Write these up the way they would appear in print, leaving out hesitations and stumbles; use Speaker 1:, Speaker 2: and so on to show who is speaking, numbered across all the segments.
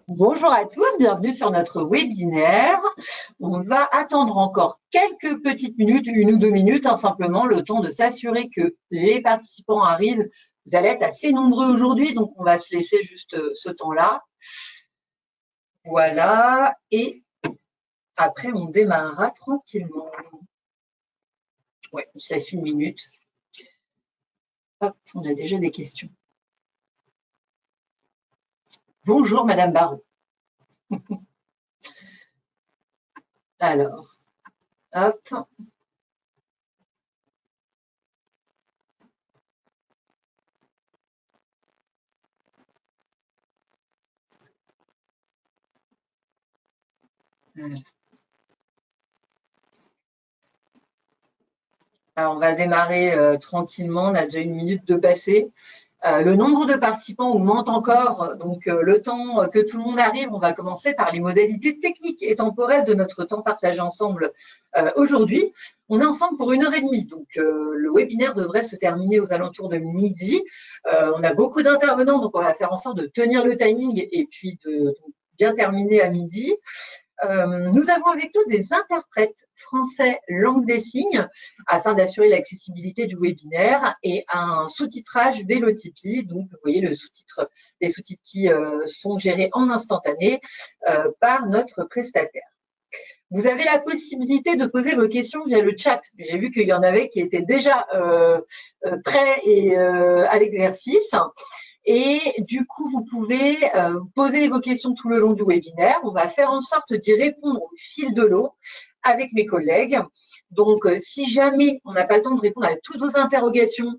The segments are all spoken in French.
Speaker 1: Bonjour à tous, bienvenue sur notre webinaire. On va attendre encore quelques petites minutes, 1 ou 2 minutes, simplement le temps de s'assurer que les participants arrivent. Vous allez être assez nombreux aujourd'hui, donc on va se laisser juste ce temps-là. Voilà, et après on démarrera tranquillement. Ouais, on se laisse 1 minute. Hop, on a déjà des questions. Bonjour Madame Barraud. Alors, hop. Alors, on va démarrer tranquillement, on a déjà 1 minute de passé. Le nombre de participants augmente encore, donc le temps que tout le monde arrive, on va commencer par les modalités techniques et temporelles de notre temps partagé ensemble aujourd'hui. On est ensemble pour 1 heure et demie, donc le webinaire devrait se terminer aux alentours de midi. On a beaucoup d'intervenants, donc on va faire en sorte de tenir le timing et puis de bien terminer à midi. Nous avons avec nous des interprètes français langue des signes afin d'assurer l'accessibilité du webinaire et un sous-titrage Vélotipie. Donc, vous voyez les sous-titres qui sont gérés en instantané par notre prestataire. Vous avez la possibilité de poser vos questions via le chat. J'ai vu qu'il y en avait qui étaient déjà prêts et à l'exercice. Et du coup, vous pouvez poser vos questions tout le long du webinaire. On va faire en sorte d'y répondre au fil de l'eau avec mes collègues. Donc, si jamais on n'a pas le temps de répondre à toutes vos interrogations,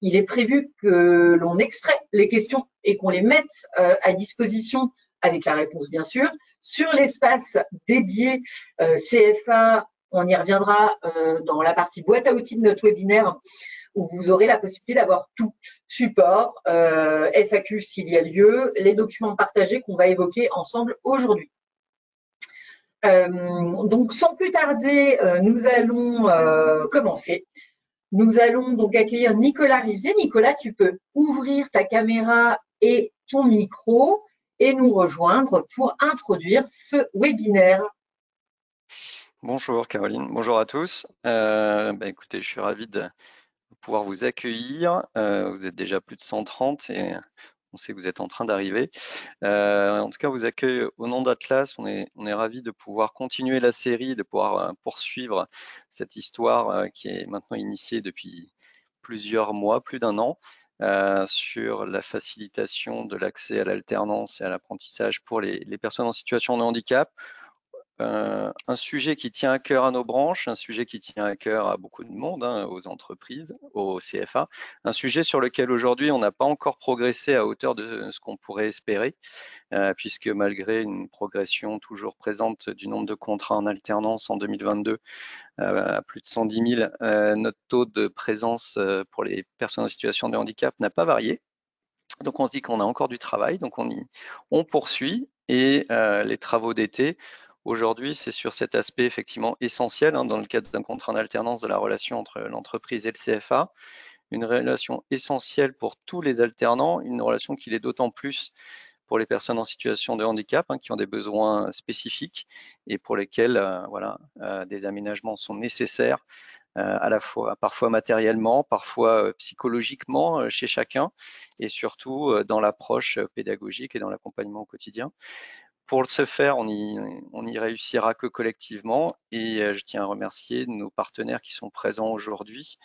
Speaker 1: il est prévu que l'on extrait les questions et qu'on les mette à disposition avec la réponse, bien sûr, sur l'espace dédié CFA. On y reviendra dans la partie boîte à outils de notre webinaire, où vous aurez la possibilité d'avoir tout, support, FAQ s'il y a lieu, les documents partagés qu'on va évoquer ensemble aujourd'hui. Donc, sans plus tarder, nous allons commencer. Nous allons donc accueillir Nicolas Rivier. Nicolas, tu peux ouvrir ta caméra et ton micro et nous rejoindre pour introduire ce webinaire.
Speaker 2: Bonjour Caroline, bonjour à tous. Écoutez, je suis ravi de pouvoir vous accueillir. Vous êtes déjà plus de 130 et on sait que vous êtes en train d'arriver. En tout cas, on vous accueille au nom d'Atlas. On est ravi de pouvoir continuer la série, de pouvoir poursuivre cette histoire qui est maintenant initiée depuis plusieurs mois, plus d'1 an, sur la facilitation de l'accès à l'alternance et à l'apprentissage pour les personnes en situation de handicap. Un sujet qui tient à cœur à nos branches, un sujet qui tient à cœur à beaucoup de monde, aux entreprises, au CFA, un sujet sur lequel aujourd'hui on n'a pas encore progressé à hauteur de ce qu'on pourrait espérer, puisque malgré une progression toujours présente du nombre de contrats en alternance en 2022 à plus de 110 000, notre taux de présence pour les personnes en situation de handicap n'a pas varié. Donc on se dit qu'on a encore du travail, donc on poursuit, et les travaux d'été aujourd'hui, c'est sur cet aspect effectivement essentiel dans le cadre d'un contrat en alternance de la relation entre l'entreprise et le CFA, une relation essentielle pour tous les alternants, une relation qui l'est d'autant plus pour les personnes en situation de handicap qui ont des besoins spécifiques et pour lesquels des aménagements sont nécessaires, à la fois parfois matériellement, parfois psychologiquement chez chacun, et surtout dans l'approche pédagogique et dans l'accompagnement au quotidien. Pour ce faire, on y réussira que collectivement, et je tiens à remercier nos partenaires qui sont présents aujourd'hui,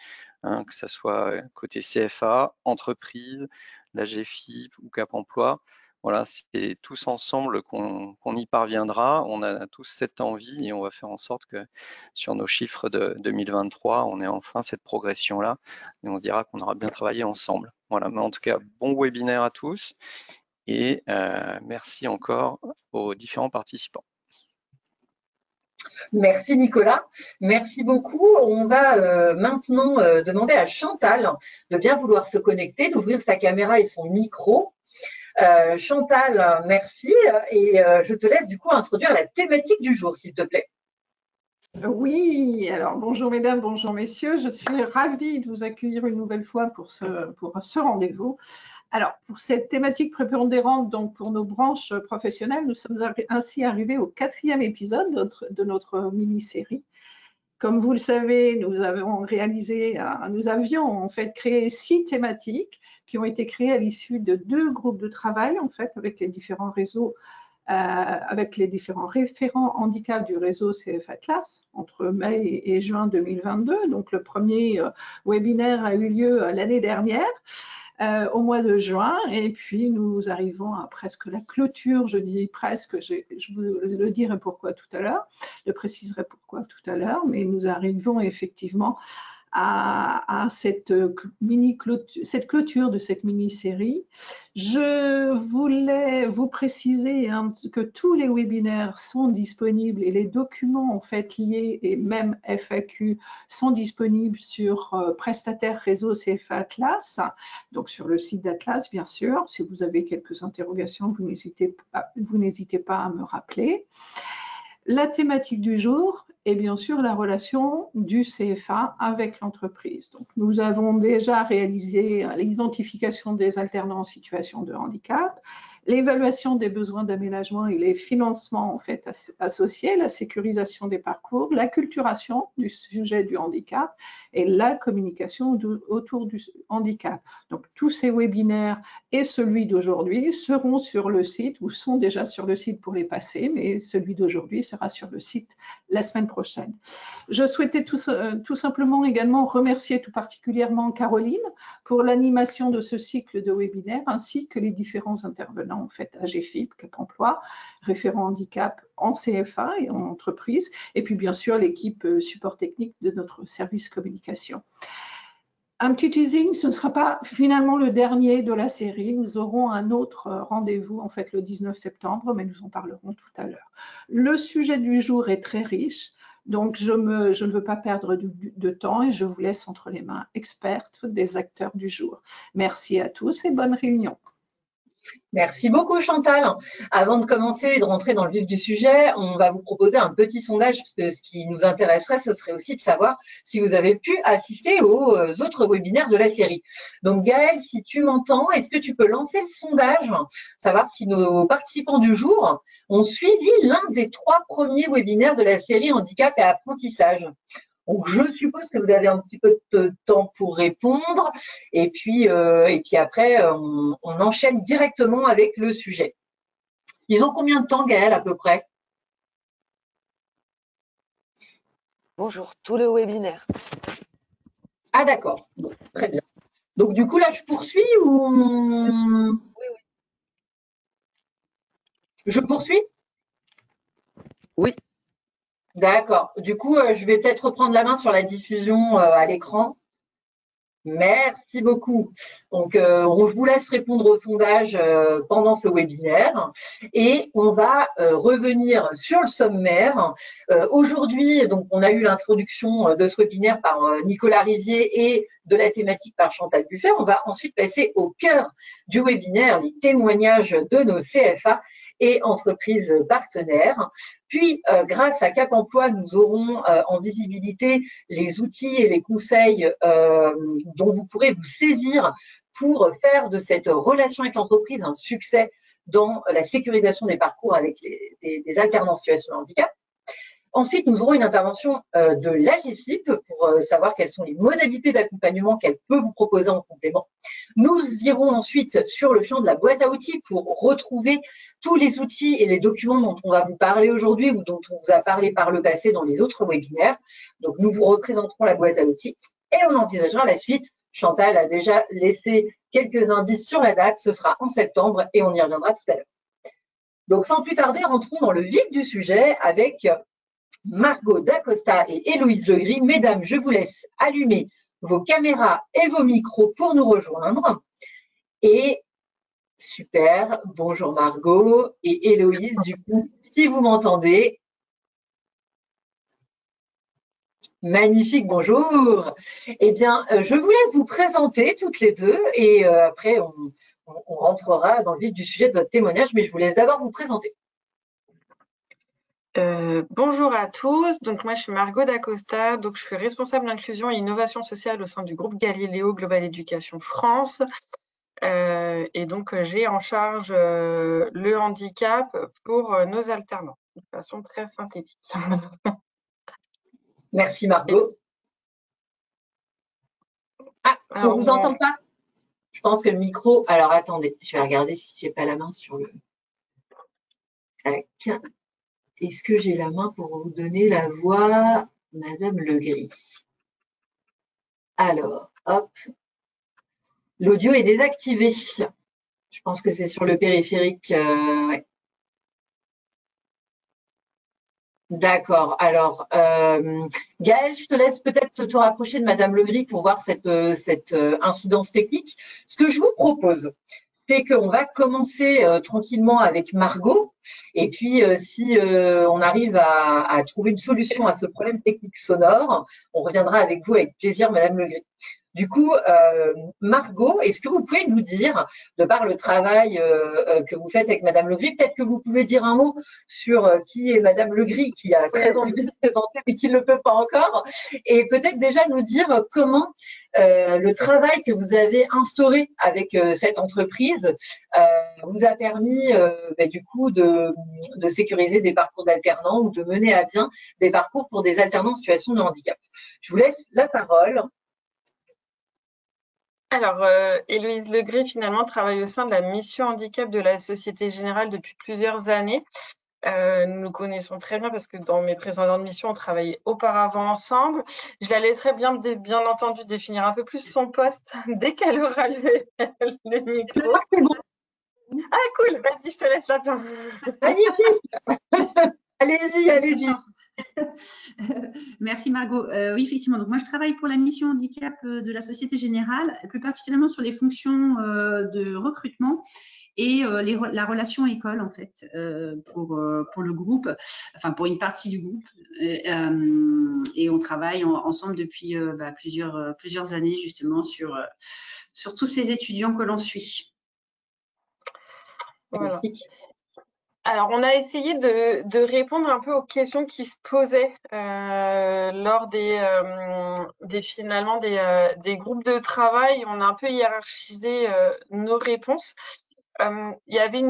Speaker 2: que ce soit côté CFA, entreprise, la GFIP ou Cap Emploi. Voilà, c'est tous ensemble qu'on y parviendra. On a tous cette envie et on va faire en sorte que sur nos chiffres de 2023, on ait enfin cette progression-là et on se dira qu'on aura bien travaillé ensemble. Voilà, mais en tout cas, bon webinaire à tous. Et merci encore aux différents participants.
Speaker 1: Merci Nicolas, merci beaucoup. On va maintenant demander à Chantal de bien vouloir se connecter, d'ouvrir sa caméra et son micro. Chantal, merci, et je te laisse du coup introduire la thématique du jour, s'il te plaît.
Speaker 3: Oui, alors bonjour mesdames, bonjour messieurs. Je suis ravie de vous accueillir une nouvelle fois pour ce rendez-vous. Alors, pour cette thématique prépondérante, donc pour nos branches professionnelles, nous sommes ainsi arrivés au 4e épisode de notre mini-série. Comme vous le savez, nous avions en fait créé 6 thématiques qui ont été créées à l'issue de 2 groupes de travail en fait avec les différents réseaux, avec les différents référents handicap du réseau CF Atlas entre mai et juin 2022. Donc le premier webinaire a eu lieu l'année dernière. Au mois de juin, et puis nous arrivons à presque la clôture, je dis presque, je vous le dirai pourquoi tout à l'heure, je préciserai pourquoi tout à l'heure, mais nous arrivons effectivement à cette clôture de cette mini-série. Je voulais vous préciser que tous les webinaires sont disponibles et les documents en fait liés et même FAQ sont disponibles sur prestataire réseau CFA Atlas, donc sur le site d'Atlas bien sûr. Si vous avez quelques interrogations, vous n'hésitez pas à me rappeler. La thématique du jour est bien sûr la relation du CFA avec l'entreprise. Donc, nous avons déjà réalisé l'identification des alternants en situation de handicap, l'évaluation des besoins d'aménagement et les financements en fait associés, la sécurisation des parcours, l'acculturation du sujet du handicap et la communication autour du handicap. Donc, tous ces webinaires et celui d'aujourd'hui seront sur le site ou sont déjà sur le site pour les passer, mais celui d'aujourd'hui sera sur le site la semaine prochaine. Je souhaitais tout simplement également remercier tout particulièrement Caroline pour l'animation de ce cycle de webinaires ainsi que les différents intervenants en fait AGFIP, Cap Emploi, référent handicap en CFA et en entreprise, et puis bien sûr l'équipe support technique de notre service communication. Un petit teasing, ce ne sera pas finalement le dernier de la série. Nous aurons un autre rendez-vous en fait le 19 septembre, mais nous en parlerons tout à l'heure. Le sujet du jour est très riche, donc je ne veux pas perdre de temps et je vous laisse entre les mains expertes des acteurs du jour. Merci à tous et bonne réunion.
Speaker 1: Merci beaucoup Chantal. Avant de commencer et de rentrer dans le vif du sujet, on va vous proposer un petit sondage parce que ce qui nous intéresserait, ce serait aussi de savoir si vous avez pu assister aux autres webinaires de la série. Donc Gaëlle, si tu m'entends, est-ce que tu peux lancer le sondage, savoir si nos participants du jour ont suivi l'un des 3 premiers webinaires de la série Handicap et apprentissage? Donc, je suppose que vous avez un petit peu de temps pour répondre. Et puis après, on enchaîne directement avec le sujet. Ils ont combien de temps, Gaëlle, à peu près?
Speaker 4: Bonjour, tout le webinaire.
Speaker 1: Ah, d'accord. Bon, très bien. Donc, du coup, là, je poursuis ou…
Speaker 4: Oui.
Speaker 1: Je poursuis?
Speaker 4: Oui.
Speaker 1: D'accord. Du coup, je vais peut-être reprendre la main sur la diffusion à l'écran. Merci beaucoup. Donc, on vous laisse répondre au sondage pendant ce webinaire et on va revenir sur le sommaire. Aujourd'hui, donc, on a eu l'introduction de ce webinaire par Nicolas Rivier et de la thématique par Chantal Buffet. On va ensuite passer au cœur du webinaire, les témoignages de nos CFA et entreprises partenaires. Puis, grâce à Cap Emploi, nous aurons en visibilité les outils et les conseils dont vous pourrez vous saisir pour faire de cette relation avec l'entreprise un succès dans la sécurisation des parcours avec des alternants en situation de handicap. Ensuite, nous aurons une intervention de l'AGFIP pour savoir quelles sont les modalités d'accompagnement qu'elle peut vous proposer en complément. Nous irons ensuite sur le champ de la boîte à outils pour retrouver tous les outils et les documents dont on va vous parler aujourd'hui ou dont on vous a parlé par le passé dans les autres webinaires. Donc, nous vous représenterons la boîte à outils et on envisagera la suite. Chantal a déjà laissé quelques indices sur la date. Ce sera en septembre et on y reviendra tout à l'heure. Donc, sans plus tarder, rentrons dans le vif du sujet avec Margot Dacosta et Héloïse Legris. Mesdames, je vous laisse allumer vos caméras et vos micros pour nous rejoindre. Et super, bonjour Margot et Héloïse, du coup, si vous m'entendez. Magnifique, bonjour. Eh bien, je vous laisse vous présenter toutes les deux et après, on rentrera dans le vif du sujet de votre témoignage, mais je vous laisse d'abord vous présenter.
Speaker 5: Bonjour à tous, donc moi je suis Margot Dacosta, donc je suis responsable d'inclusion et innovation sociale au sein du groupe Galileo Global Education France, et donc j'ai en charge le handicap pour nos alternants, de façon très synthétique.
Speaker 1: Merci Margot. Ah, on
Speaker 5: Alors,
Speaker 1: ne vous entend pas? Je pense que le micro… Alors attendez, je vais regarder si j'ai pas la main sur le… Tac. Est-ce que j'ai la main pour vous donner la voix, Madame Legris? Alors, hop. L'audio est désactivé. Je pense que c'est sur le périphérique. Ouais. D'accord. Alors, Gaëlle, je te laisse peut-être te rapprocher de Madame Legris pour voir cette incidence technique. Ce que je vous propose, c'est qu'on va commencer tranquillement avec Margot. Et puis, si on arrive à trouver une solution à ce problème technique sonore, on reviendra avec vous avec plaisir, Madame Legris. Du coup, Margot, est-ce que vous pouvez nous dire, de par le travail que vous faites avec Madame Legris, peut-être que vous pouvez dire un mot sur qui est Madame Legris, qui a très envie de se présenter mais qui ne le peut pas encore, et peut-être déjà nous dire comment le travail que vous avez instauré avec cette entreprise vous a permis du coup de sécuriser des parcours d'alternants ou de mener à bien des parcours pour des alternants en situation de handicap. Je vous laisse la parole.
Speaker 5: Alors, Héloïse Legris, finalement, travaille au sein de la mission handicap de la Société Générale depuis plusieurs années. Nous nous connaissons très bien parce que dans mes précédentes missions, on travaillait auparavant ensemble. Je la laisserai bien entendu définir un peu plus son poste dès qu'elle aura le micro. Ah, cool, vas-y, je te laisse la parole.
Speaker 1: Magnifique. Allez-y.
Speaker 6: Merci Margot. Oui, effectivement. Donc moi, je travaille pour la mission handicap de la Société Générale, plus particulièrement sur les fonctions de recrutement et la relation école en fait pour le groupe, enfin pour une partie du groupe. Et on travaille ensemble depuis plusieurs années justement sur tous ces étudiants que l'on suit.
Speaker 5: Voilà. Alors, on a essayé de répondre un peu aux questions qui se posaient lors finalement des groupes de travail. On a un peu hiérarchisé nos réponses. Il y avait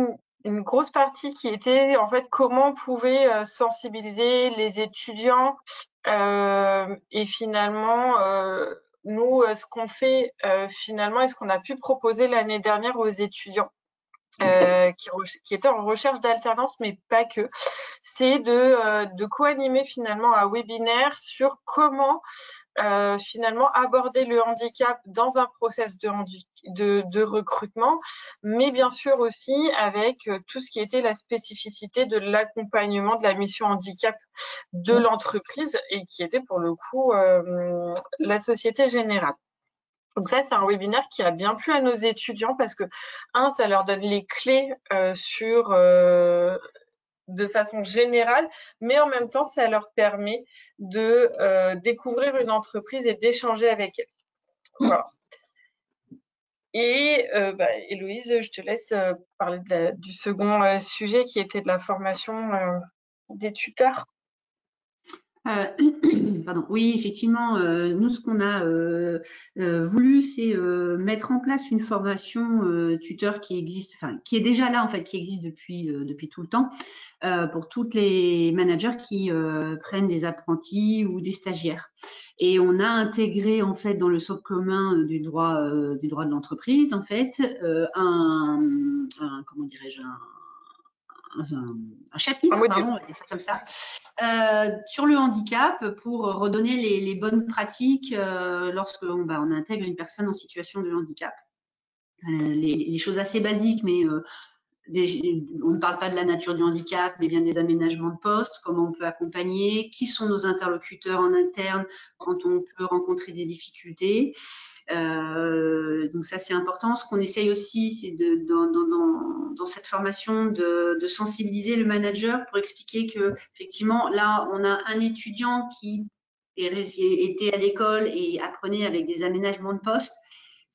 Speaker 5: une grosse partie qui était en fait comment on pouvait sensibiliser les étudiants et finalement nous ce qu'on fait finalement et ce qu'on a pu proposer l'année dernière aux étudiants qui étaient en recherche d'alternance, mais pas que, c'est de co-animer finalement un webinaire sur comment finalement aborder le handicap dans un process de recrutement, mais bien sûr aussi avec tout ce qui était la spécificité de l'accompagnement de la mission handicap de l'entreprise et qui était pour le coup la Société Générale. Donc ça, c'est un webinaire qui a bien plu à nos étudiants parce que, ça leur donne les clés de façon générale, mais en même temps, ça leur permet de découvrir une entreprise et d'échanger avec elle. Voilà. Et Héloïse, je te laisse parler du second sujet qui était de la formation des tuteurs.
Speaker 6: Pardon. Oui, effectivement, nous, ce qu'on a voulu, c'est mettre en place une formation tuteur qui existe, enfin, qui est déjà là, en fait, qui existe depuis tout le temps, pour tous les managers qui prennent des apprentis ou des stagiaires. Et on a intégré, en fait, dans le socle commun du droit de l'entreprise, en fait, comment dirais-je, un chapitre, pardon, on va dire ça comme ça, sur le handicap pour redonner les bonnes pratiques lorsqu'on on intègre une personne en situation de handicap. Les choses assez basiques, mais on ne parle pas de la nature du handicap, mais bien des aménagements de poste, comment on peut accompagner, qui sont nos interlocuteurs en interne quand on peut rencontrer des difficultés. Donc ça, c'est important. Ce qu'on essaye aussi, c'est dans cette formation de sensibiliser le manager pour expliquer que effectivement, là, on a un étudiant qui était à l'école et apprenait avec des aménagements de poste,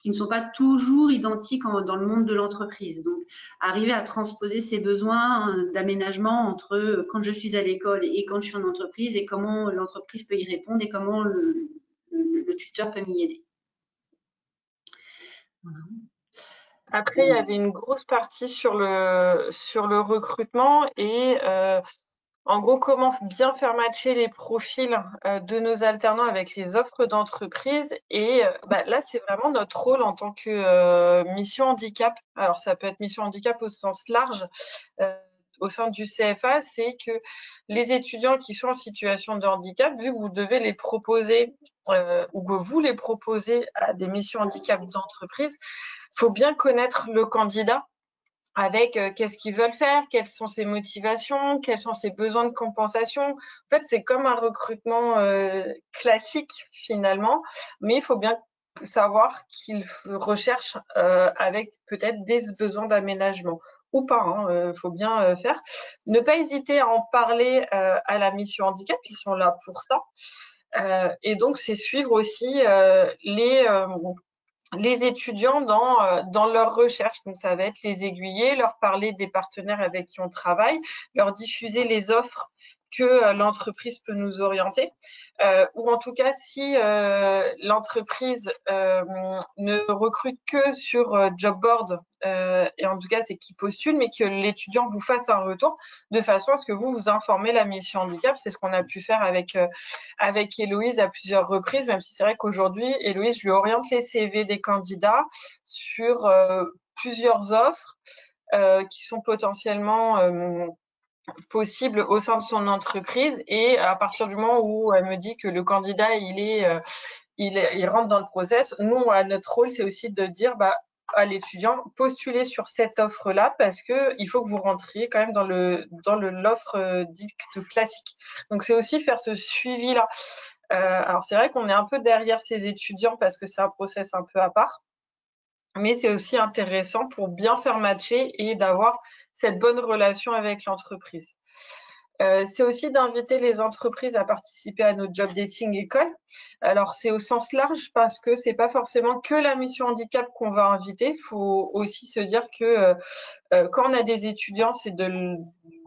Speaker 6: qui ne sont pas toujours identiques dans le monde de l'entreprise. Donc, arriver à transposer ces besoins d'aménagement entre quand je suis à l'école et quand je suis en entreprise et comment l'entreprise peut y répondre et comment le tuteur peut m'y aider. Voilà.
Speaker 5: Après, il y avait une grosse partie sur le recrutement et en gros, comment bien faire matcher les profils de nos alternants avec les offres d'entreprise. Et là, c'est vraiment notre rôle en tant que mission handicap. Alors, ça peut être mission handicap au sens large au sein du CFA, c'est que les étudiants qui sont en situation de handicap, vu que vous devez les proposer ou que vous les proposez à des missions handicap d'entreprise, il faut bien connaître le candidat avec qu'est-ce qu'ils veulent faire, quelles sont ses motivations, quels sont ses besoins de compensation. En fait, c'est comme un recrutement classique finalement, mais il faut bien savoir qu'il recherche avec peut-être des besoins d'aménagement ou pas, faut bien faire. Ne pas hésiter à en parler à la mission handicap, ils sont là pour ça. Et donc, c'est suivre aussi les étudiants dans leur recherche. Donc, ça va être les aiguiller, leur parler des partenaires avec qui on travaille, leur diffuser les offres que l'entreprise peut nous orienter. Ou en tout cas, si l'entreprise ne recrute que sur job board, et en tout cas, c'est qu'il postule, mais que l'étudiant vous fasse un retour de façon à ce que vous informez la mission handicap. C'est ce qu'on a pu faire avec Héloïse à plusieurs reprises, même si c'est vrai qu'aujourd'hui, Héloïse, je lui oriente les CV des candidats sur plusieurs offres qui sont potentiellement possibles au sein de son entreprise. Et à partir du moment où elle me dit que le candidat, il rentre dans le process, nous, notre rôle, c'est aussi de dire à l'étudiant, postulez sur cette offre-là parce qu'il faut que vous rentriez quand même dans l'offre dite classique. Donc, c'est aussi faire ce suivi-là. Alors, c'est vrai qu'on est un peu derrière ces étudiants parce que c'est un process un peu à part, mais c'est aussi intéressant pour bien faire matcher et d'avoir cette bonne relation avec l'entreprise. C'est aussi d'inviter les entreprises à participer à notre job dating école. Alors, c'est au sens large parce que c'est pas forcément que la mission handicap qu'on va inviter. Il faut aussi se dire que quand on a des étudiants, c'est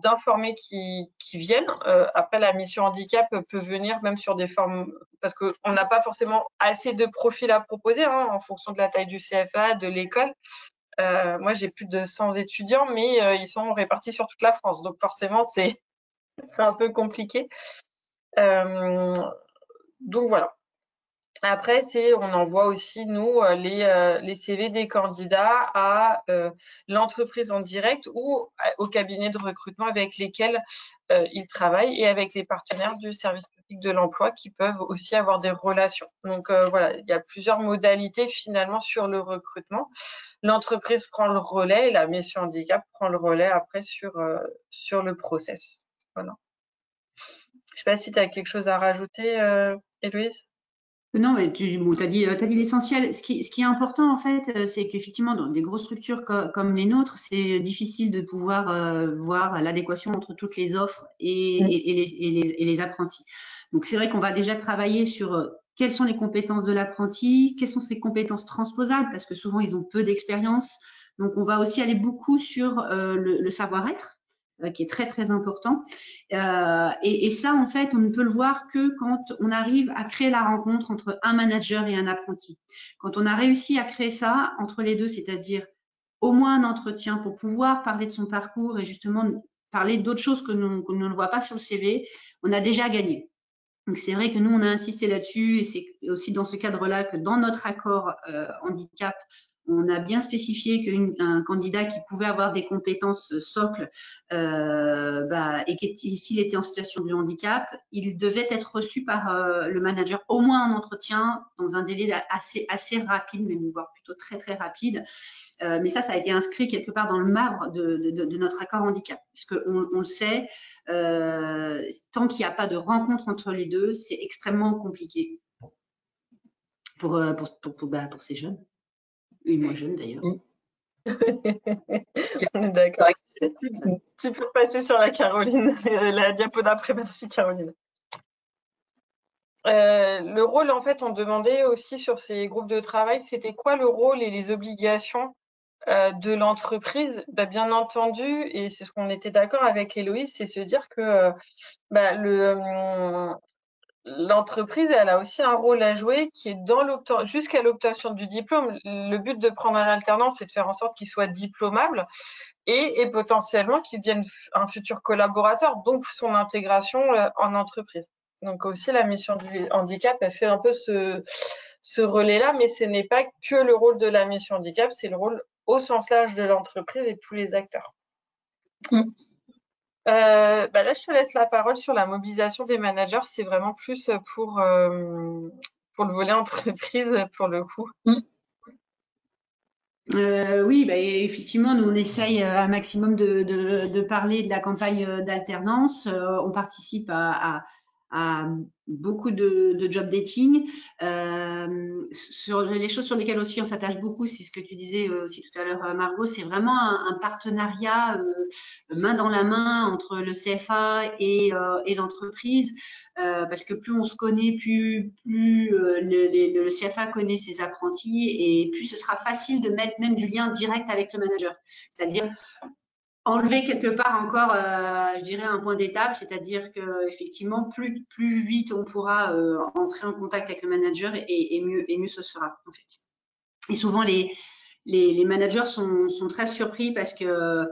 Speaker 5: d'informer qui viennent. Après, la mission handicap peut venir même sur des formes, parce qu'on n'a pas forcément assez de profils à proposer en fonction de la taille du CFA, de l'école. Moi, j'ai plus de 100 étudiants, mais ils sont répartis sur toute la France. Donc, forcément, c'est un peu compliqué. Donc, voilà. Après, on envoie aussi, nous, les CV des candidats à l'entreprise en direct ou au cabinet de recrutement avec lesquels ils travaillent et avec les partenaires du service public de l'emploi qui peuvent aussi avoir des relations. Donc, voilà, il y a plusieurs modalités finalement sur le recrutement. L'entreprise prend le relais et la mission handicap prend le relais après sur le process. Voilà. Je ne sais pas si tu as quelque chose à rajouter, Héloïse?
Speaker 6: Non, mais tu as dit l'essentiel. Ce qui est important, en fait, c'est qu'effectivement, dans des grosses structures comme les nôtres, c'est difficile de pouvoir voir l'adéquation entre toutes les offres et les apprentis. Donc, c'est vrai qu'on va déjà travailler sur quelles sont les compétences de l'apprenti, quelles sont ses compétences transposables, parce que souvent, ils ont peu d'expérience. Donc, on va aussi aller beaucoup sur le savoir-être, qui est très, très important. Et ça, en fait, on ne peut le voir que quand on arrive à créer la rencontre entre un manager et un apprenti. Quand on a réussi à créer ça entre les deux, c'est-à-dire au moins un entretien pour pouvoir parler de son parcours et justement parler d'autres choses que nous ne voit pas sur le CV, on a déjà gagné. Donc, c'est vrai que nous, on a insisté là-dessus et c'est aussi dans ce cadre-là que dans notre accord handicap, on a bien spécifié qu'un candidat qui pouvait avoir des compétences socles et que s'il était en situation de handicap, il devait être reçu par le manager au moins en entretien dans un délai assez rapide, même voire plutôt très très rapide. Mais ça a été inscrit quelque part dans le marbre de notre accord handicap, puisqu'on le sait, tant qu'il n'y a pas de rencontre entre les deux, c'est extrêmement compliqué pour ces jeunes. Et moins jeune d'ailleurs.
Speaker 5: D'accord. Tu peux passer sur la Caroline, la diapo d'après. Merci Caroline. le rôle, en fait, on demandait aussi sur ces groupes de travail, c'était quoi le rôle et les obligations de l'entreprise. Bien entendu, et c'est ce qu'on était d'accord avec Héloïse, c'est se dire que l'entreprise, elle a aussi un rôle à jouer qui est jusqu'à l'obtention du diplôme. Le but de prendre un alternant, c'est de faire en sorte qu'il soit diplômable et potentiellement qu'il devienne un futur collaborateur, donc son intégration en entreprise. Donc aussi, la mission du handicap, elle fait un peu ce relais-là, mais ce n'est pas que le rôle de la mission handicap, c'est le rôle au sens large de l'entreprise et de tous les acteurs. Là, je te laisse la parole sur la mobilisation des managers. C'est vraiment plus pour le volet entreprise, pour le coup.
Speaker 6: Oui, effectivement, nous on essaye un maximum de parler de la campagne d'alternance. On participe à beaucoup de job dating. Sur les choses sur lesquelles aussi on s'attache beaucoup, c'est ce que tu disais aussi tout à l'heure, Margot, c'est vraiment un partenariat main dans la main entre le CFA et l'entreprise. Parce que plus on se connaît, plus le CFA connaît ses apprentis et plus ce sera facile de mettre même du lien direct avec le manager. C'est-à-dire enlever quelque part encore, je dirais, un point d'étape, c'est-à-dire que effectivement, plus vite on pourra entrer en contact avec le manager et mieux ce sera en fait. Et souvent les managers sont très surpris parce que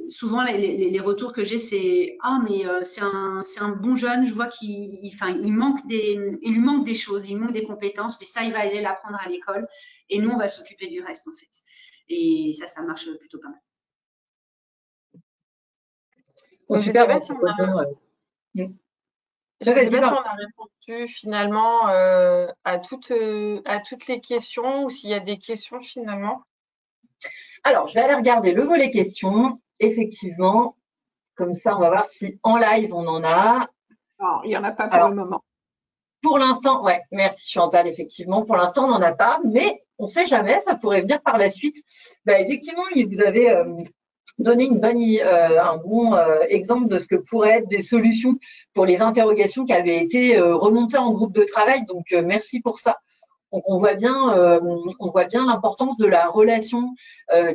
Speaker 6: souvent les retours que j'ai c'est mais c'est un bon jeune, je vois qu'il lui manque des choses, il manque des compétences, mais ça il va aller l'apprendre à l'école et nous on va s'occuper du reste en fait. Et ça marche plutôt pas mal.
Speaker 5: Je ne sais pas si on a répondu finalement à toutes les questions ou s'il y a des questions finalement.
Speaker 1: Alors, je vais aller regarder le volet questions. Effectivement, comme ça, on va voir si en live on en a.
Speaker 3: Non, il n'y en a pas pour le moment.
Speaker 1: Pour l'instant, ouais, merci Chantal, effectivement. Pour l'instant, on n'en a pas, mais on ne sait jamais, ça pourrait venir par la suite. Effectivement, vous avez donné un bon exemple de ce que pourraient être des solutions pour les interrogations qui avaient été remontées en groupe de travail. Donc, merci pour ça. Donc, on voit bien l'importance de la relation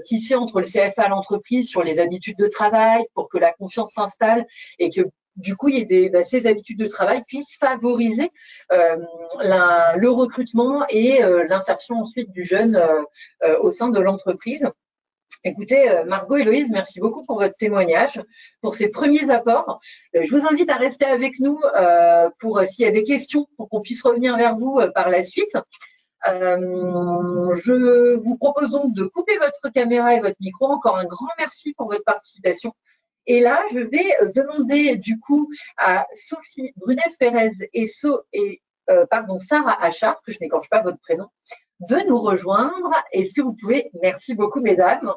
Speaker 1: tissée entre le CFA et l'entreprise sur les habitudes de travail pour que la confiance s'installe et que du coup, ces habitudes de travail puissent favoriser le recrutement et l'insertion ensuite du jeune au sein de l'entreprise. Écoutez, Margot, Héloïse, merci beaucoup pour votre témoignage, pour ces premiers apports. Je vous invite à rester avec nous pour s'il y a des questions, pour qu'on puisse revenir vers vous par la suite. Je vous propose donc de couper votre caméra et votre micro. Encore un grand merci pour votre participation. Et là, je vais demander du coup à Sophie Brunès-Pérez et Sarah Achard, que je n'écorche pas votre prénom, de nous rejoindre. Est-ce que vous pouvez, merci beaucoup mesdames,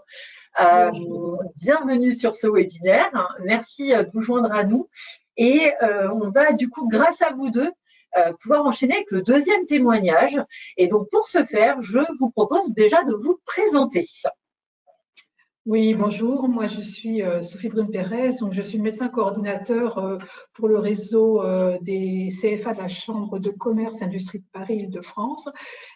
Speaker 1: bienvenue sur ce webinaire, merci de vous joindre à nous et on va du coup grâce à vous deux pouvoir enchaîner avec le deuxième témoignage et donc pour ce faire, je vous propose déjà de vous présenter.
Speaker 7: Oui, bonjour, moi je suis Sophie Brune-Pérez, donc je suis médecin coordinateur pour le réseau des CFA de la Chambre de commerce et industrie de Paris-Île-de-France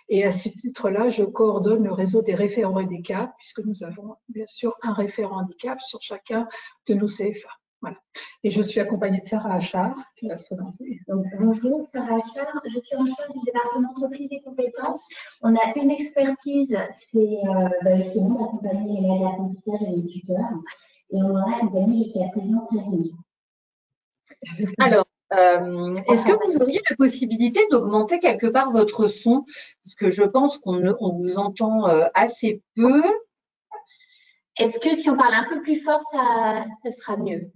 Speaker 7: et à ce titre-là, je coordonne le réseau des référents handicap puisque nous avons bien sûr un référent handicap sur chacun de nos CFA. Voilà. Et je suis accompagnée de Sarah Achard qui va se présenter.
Speaker 8: Donc, bonjour, Sarah Achard, je suis en charge du département entreprise et compétences. On a une expertise, c'est justement d'accompagner les apprentissage et les tuteurs. Et on en a accompagné jusqu'à présent 13 000.
Speaker 1: Alors, est-ce que vous auriez la possibilité d'augmenter quelque part votre son? Parce que je pense qu'on vous entend assez peu.
Speaker 8: Est-ce que si on parle un peu plus fort, ça sera mieux?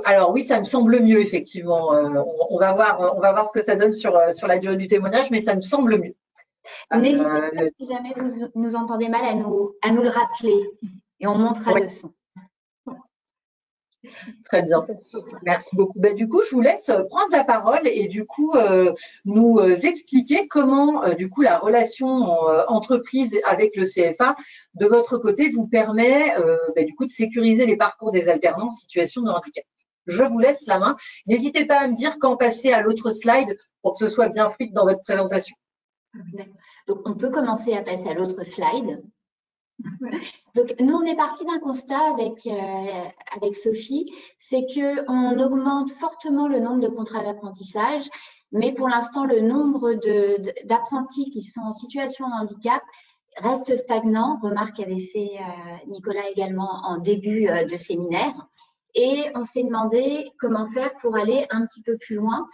Speaker 1: Alors oui, ça me semble mieux, effectivement. On va voir ce que ça donne sur la durée du témoignage, mais ça me semble mieux.
Speaker 8: N'hésitez pas, si jamais vous nous entendez mal, à nous le rappeler et on montera le son.
Speaker 1: Très bien, merci beaucoup. Du coup, je vous laisse prendre la parole et du coup nous expliquer comment du coup la relation entreprise avec le CFA de votre côté vous permet du coup de sécuriser les parcours des alternants en situation de handicap. je vous laisse la main. N'hésitez pas à me dire quand passer à l'autre slide pour que ce soit bien fluide dans votre présentation.
Speaker 8: Donc, on peut commencer à passer à l'autre slide. Donc, nous, on est parti d'un constat avec Sophie, c'est qu'on augmente fortement le nombre de contrats d'apprentissage, mais pour l'instant, le nombre d'apprentis qui sont en situation de handicap reste stagnant. Remarque qu'avait fait Nicolas également en début de séminaire. Et on s'est demandé comment faire pour aller un petit peu plus loin,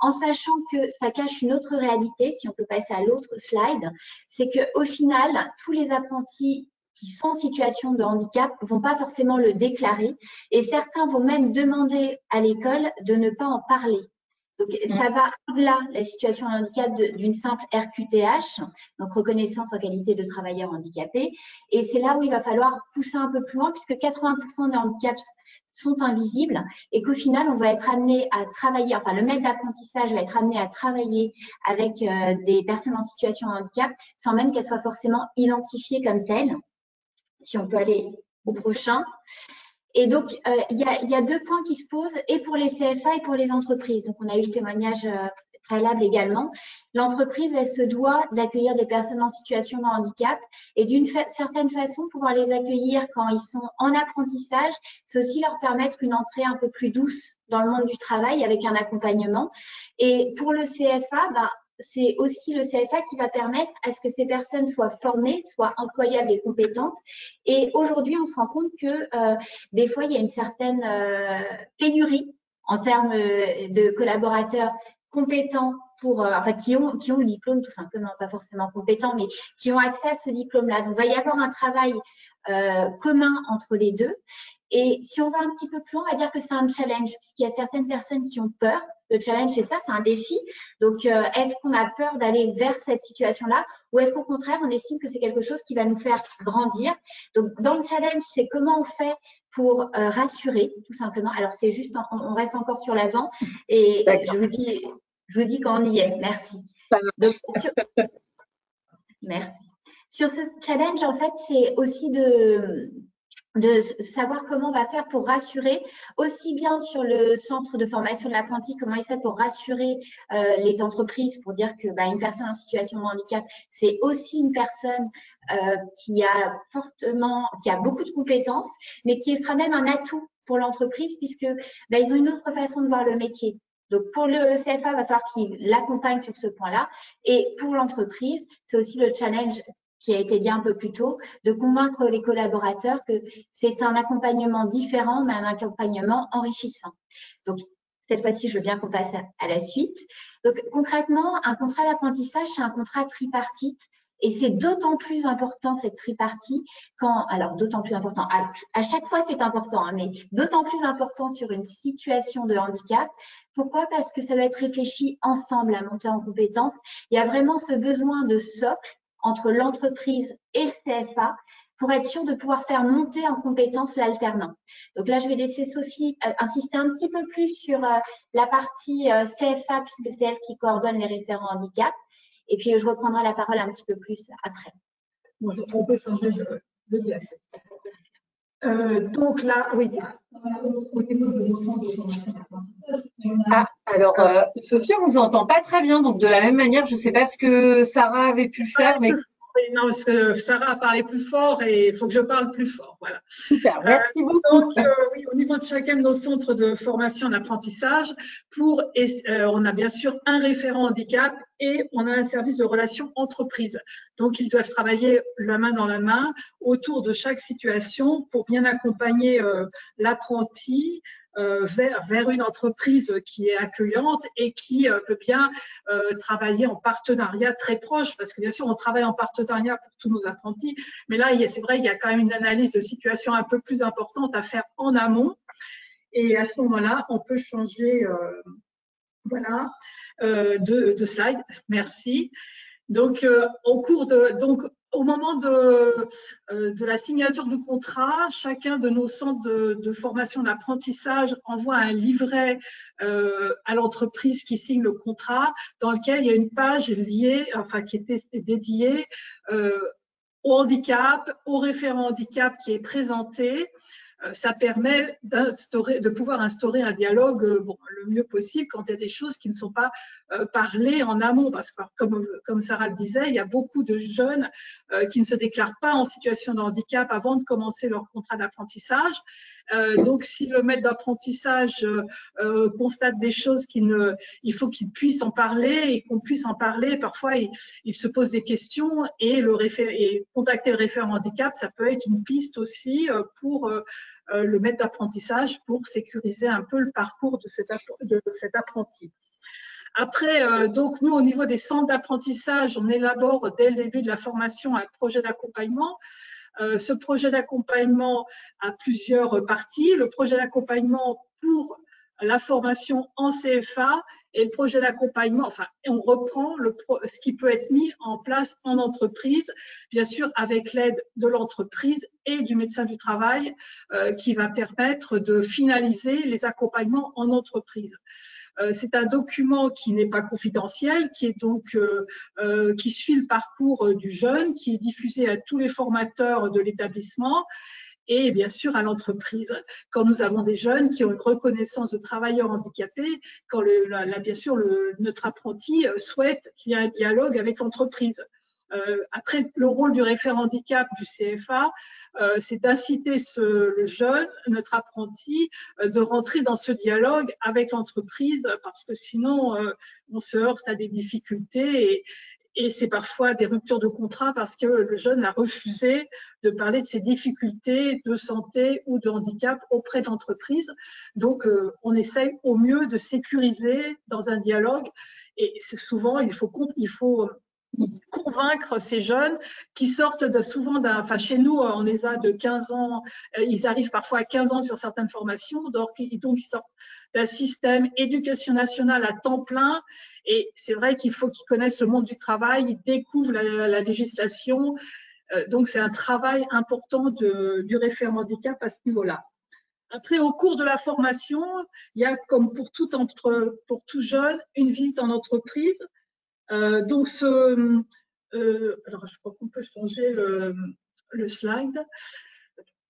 Speaker 8: en sachant que ça cache une autre réalité, si on peut passer à l'autre slide, c'est qu'au final, tous les apprentis qui sont en situation de handicap ne vont pas forcément le déclarer et certains vont même demander à l'école de ne pas en parler. Donc, ça va au-delà de la situation de handicap d'une simple RQTH, donc reconnaissance en qualité de travailleur handicapé. Et c'est là où il va falloir pousser un peu plus loin, puisque 80% des handicaps sont invisibles et qu'au final, on va être amené à travailler, enfin, le maître d'apprentissage va être amené à travailler avec des personnes en situation de handicap sans même qu'elles soient forcément identifiées comme telles. Si on peut aller au prochain. Et donc, il y a deux points qui se posent, et pour les CFA et pour les entreprises. Donc, on a eu le témoignage préalable également. L'entreprise, elle se doit d'accueillir des personnes en situation de handicap et d'une certaine façon, pouvoir les accueillir quand ils sont en apprentissage, c'est aussi leur permettre une entrée un peu plus douce dans le monde du travail avec un accompagnement. Et pour le CFA, c'est aussi le CFA qui va permettre à ce que ces personnes soient formées, soient employables et compétentes. Et aujourd'hui, on se rend compte que des fois, il y a une certaine pénurie en termes de collaborateurs compétents qui ont le diplôme tout simplement, pas forcément compétents, mais qui ont accès à ce diplôme-là. Donc, il va y avoir un travail commun entre les deux. Et si on va un petit peu plus loin, on va dire que c'est un challenge, puisqu'il y a certaines personnes qui ont peur. Le challenge, c'est ça, c'est un défi. Donc, est-ce qu'on a peur d'aller vers cette situation-là ou est-ce qu'au contraire, on estime que c'est quelque chose qui va nous faire grandir? Donc, dans le challenge, c'est comment on fait pour rassurer, tout simplement. Alors, c'est juste, on reste encore sur l'avant et je vous dis quand on y est. Merci. Donc, merci. Sur ce challenge, en fait, c'est aussi de savoir comment on va faire pour rassurer, aussi bien sur le centre de formation de l'apprenti, comment il fait pour rassurer les entreprises, pour dire que une personne en situation de handicap, c'est aussi une personne qui a beaucoup de compétences, mais qui sera même un atout pour l'entreprise, puisque ils ont une autre façon de voir le métier. Donc, pour le CFA, il va falloir qu'il l'accompagne sur ce point-là. Et pour l'entreprise, c'est aussi le challenge qui a été dit un peu plus tôt, de convaincre les collaborateurs que c'est un accompagnement différent, mais un accompagnement enrichissant. Donc, cette fois-ci, je veux bien qu'on passe à la suite. Donc, concrètement, un contrat d'apprentissage, c'est un contrat tripartite. Et c'est d'autant plus important, cette tripartie, d'autant plus important, à chaque fois c'est important, mais d'autant plus important sur une situation de handicap. Pourquoi? Parce que ça doit être réfléchi ensemble, à monter en compétences. Il y a vraiment ce besoin de socle entre l'entreprise et le CFA pour être sûr de pouvoir faire monter en compétence l'alternant. Donc là, je vais laisser Sophie insister un petit peu plus sur la partie CFA, puisque c'est elle qui coordonne les référents handicap. Et puis, je reprendrai la parole un petit peu plus après.
Speaker 7: Bonjour, on peut changer de diapo. Donc là, oui. Au niveau de l'ensemble de formation d'apprentissage.
Speaker 1: Alors, Sophie, on ne vous entend pas très bien. Donc, de la même manière, je ne sais pas ce que Sarah avait pu faire, mais…
Speaker 7: Non, parce que Sarah a parlé plus fort et il faut que je parle plus fort. Voilà.
Speaker 1: Super, merci beaucoup.
Speaker 7: Donc, oui, au niveau de chacun de nos centres de formation d'apprentissage, on a bien sûr un référent handicap et on a un service de relations entreprise. Donc, ils doivent travailler la main dans la main autour de chaque situation pour bien accompagner l'apprenti vers une entreprise qui est accueillante et qui peut bien travailler en partenariat très proche, parce que bien sûr on travaille en partenariat pour tous nos apprentis, mais là c'est vrai il y a quand même une analyse de situation un peu plus importante à faire en amont, et à ce moment-là on peut changer de slide. Merci. Donc au moment de la signature du contrat, chacun de nos centres de formation d'apprentissage envoie un livret à l'entreprise qui signe le contrat, dans lequel il y a une page liée, qui était dédiée au handicap, au référent handicap qui est présenté, ça permet de pouvoir instaurer un dialogue le mieux possible quand il y a des choses qui ne sont pas parlées en amont. Parce que, comme Sarah le disait, il y a beaucoup de jeunes qui ne se déclarent pas en situation de handicap avant de commencer leur contrat d'apprentissage. Donc, si le maître d'apprentissage constate des choses il faut qu'il puisse en parler et qu'on puisse en parler. Parfois, il se pose des questions et contacter le référent handicap, ça peut être une piste aussi pour le maître d'apprentissage pour sécuriser un peu le parcours de cet apprenti. Après, donc nous, au niveau des centres d'apprentissage, on élabore dès le début de la formation un projet d'accompagnement. Ce projet d'accompagnement a plusieurs parties. Le projet d'accompagnement pour la formation en CFA et le projet d'accompagnement, enfin, on reprend ce qui peut être mis en place en entreprise, bien sûr avec l'aide de l'entreprise et du médecin du travail qui va permettre de finaliser les accompagnements en entreprise. C'est un document qui n'est pas confidentiel, qui est donc qui suit le parcours du jeune, qui est diffusé à tous les formateurs de l'établissement et bien sûr à l'entreprise. Quand nous avons des jeunes qui ont une reconnaissance de travailleurs handicapés, quand bien sûr notre apprenti souhaite qu'il y ait un dialogue avec l'entreprise. Après, le rôle du référent handicap du CFA, c'est d'inciter le jeune, notre apprenti, de rentrer dans ce dialogue avec l'entreprise parce que sinon, on se heurte à des difficultés et c'est parfois des ruptures de contrat parce que le jeune a refusé de parler de ses difficultés de santé ou de handicap auprès de l'entreprise. Donc, on essaye au mieux de sécuriser dans un dialogue et souvent, il faut convaincre ces jeunes qui sortent chez nous, on les a de 15 ans, ils arrivent parfois à 15 ans sur certaines formations, donc ils sortent d'un système éducation nationale à temps plein et c'est vrai qu'il faut qu'ils connaissent le monde du travail, ils découvrent la législation, donc c'est un travail important du référent handicap à ce niveau-là. Après, au cours de la formation, il y a comme pour tout jeune, une visite en entreprise. Donc, alors je crois qu'on peut changer le slide.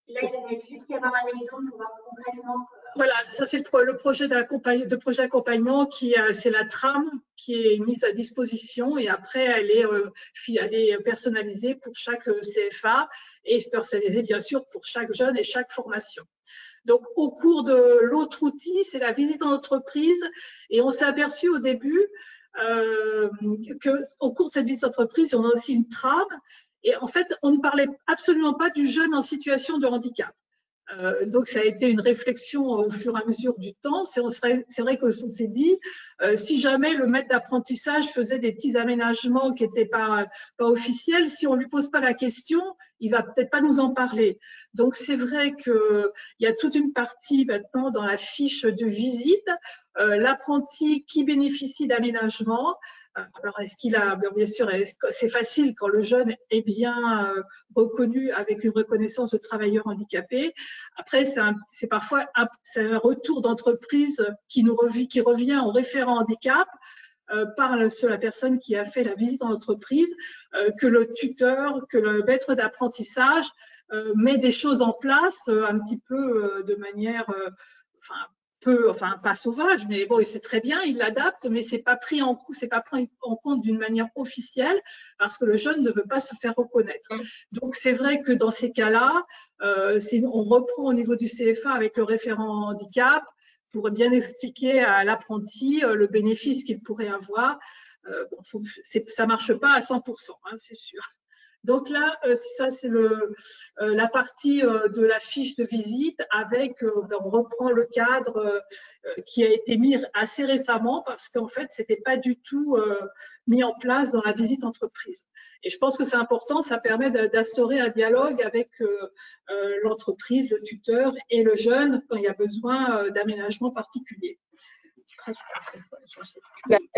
Speaker 8: Là, j'aimerais juste y avoir un exemple pour voir concrètement.
Speaker 7: Voilà, ça c'est le projet d'accompagnement c'est la trame qui est mise à disposition et après elle est personnalisée pour chaque CFA et personnalisée bien sûr pour chaque jeune et chaque formation. Donc, au cours de l'autre outil, c'est la visite en entreprise et on s'est aperçu au début qu'au cours de cette visite d'entreprise, on a aussi une trame et en fait, on ne parlait absolument pas du jeune en situation de handicap. Donc, ça a été une réflexion au fur et à mesure du temps. C'est vrai qu'on s'est dit, si jamais le maître d'apprentissage faisait des petits aménagements qui n'étaient pas officiels, si on ne lui pose pas la question, il va peut-être pas nous en parler. Donc, c'est vrai qu'il y a toute une partie maintenant dans la fiche de visite, l'apprenti qui bénéficie d'aménagements. Alors, est-ce qu'il a, bien sûr, c'est facile quand le jeune est bien reconnu avec une reconnaissance de travailleur handicapé. Après, c'est parfois un retour d'entreprise qui revient au référent handicap par la personne qui a fait la visite en entreprise, que le tuteur, que le maître d'apprentissage met des choses en place un petit peu de manière, pas sauvage, mais bon, c'est très bien, il l'adapte, mais c'est pas pris en compte d'une manière officielle parce que le jeune ne veut pas se faire reconnaître. Donc, c'est vrai que dans ces cas-là, on reprend au niveau du CFA avec le référent handicap pour bien expliquer à l'apprenti le bénéfice qu'il pourrait avoir. Ça marche pas à 100%, hein, c'est sûr. Donc là, ça c'est la partie de la fiche de visite avec, on reprend le cadre qui a été mis assez récemment parce qu'en fait, c'était pas du tout mis en place dans la visite entreprise. Et je pense que c'est important, ça permet d'instaurer un dialogue avec l'entreprise, le tuteur et le jeune quand il y a besoin d'aménagements particuliers.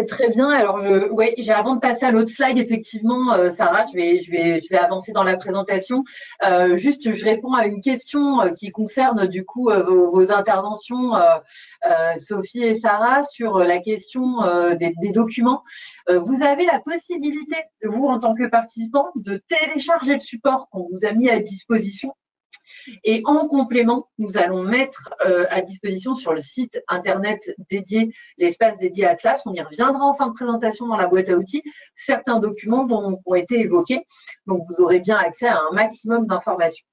Speaker 1: Très bien. Alors, avant de passer à l'autre slide, effectivement, Sarah, je vais avancer dans la présentation. Juste, je réponds à une question qui concerne du coup vos interventions, Sophie et Sarah, sur la question des documents. Vous avez la possibilité, vous en tant que participant, de télécharger le support qu'on vous a mis à disposition. Et en complément, nous allons mettre à disposition sur le site internet dédié, l'espace dédié Atlas, on y reviendra en fin de présentation dans la boîte à outils, certains documents ont été évoqués. Donc, vous aurez bien accès à un maximum d'informations.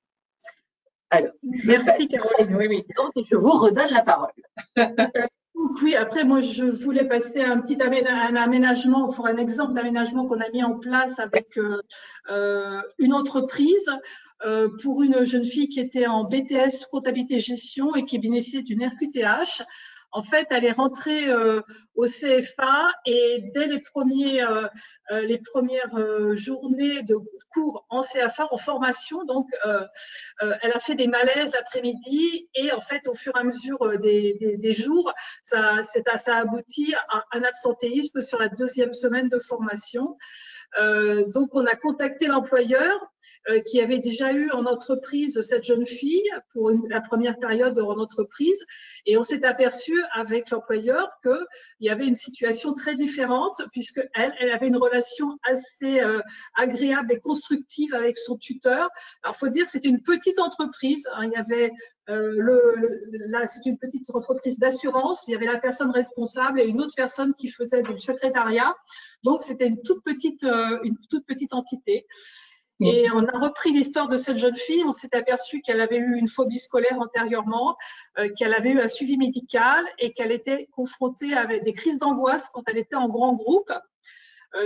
Speaker 1: Alors,
Speaker 7: merci Caroline. Oui.
Speaker 1: Et je vous redonne la parole.
Speaker 7: Oui, après, moi, je voulais passer un petit aménagement, pour un exemple d'aménagement qu'on a mis en place avec une entreprise pour une jeune fille qui était en BTS comptabilité gestion et qui bénéficiait d'une RQTH. En fait, elle est rentrée au CFA et dès les premières journées de cours en CFA, en formation, donc elle a fait des malaises l'après-midi et en fait, au fur et à mesure des jours, ça aboutit à un absentéisme sur la 2e semaine de formation. Donc, on a contacté l'employeur qui avait déjà eu en entreprise cette jeune fille pour la première période en entreprise, et on s'est aperçu avec l'employeur qu'il y avait une situation très différente puisque elle avait une relation assez agréable et constructive avec son tuteur. Alors, faut dire que c'était une petite entreprise, hein, il y avait là, c'est une petite entreprise d'assurance. Il y avait la personne responsable et une autre personne qui faisait du secrétariat. Donc, c'était une toute petite entité. Et on a repris l'histoire de cette jeune fille. On s'est aperçu qu'elle avait eu une phobie scolaire antérieurement, qu'elle avait eu un suivi médical et qu'elle était confrontée avec des crises d'angoisse quand elle était en grand groupe.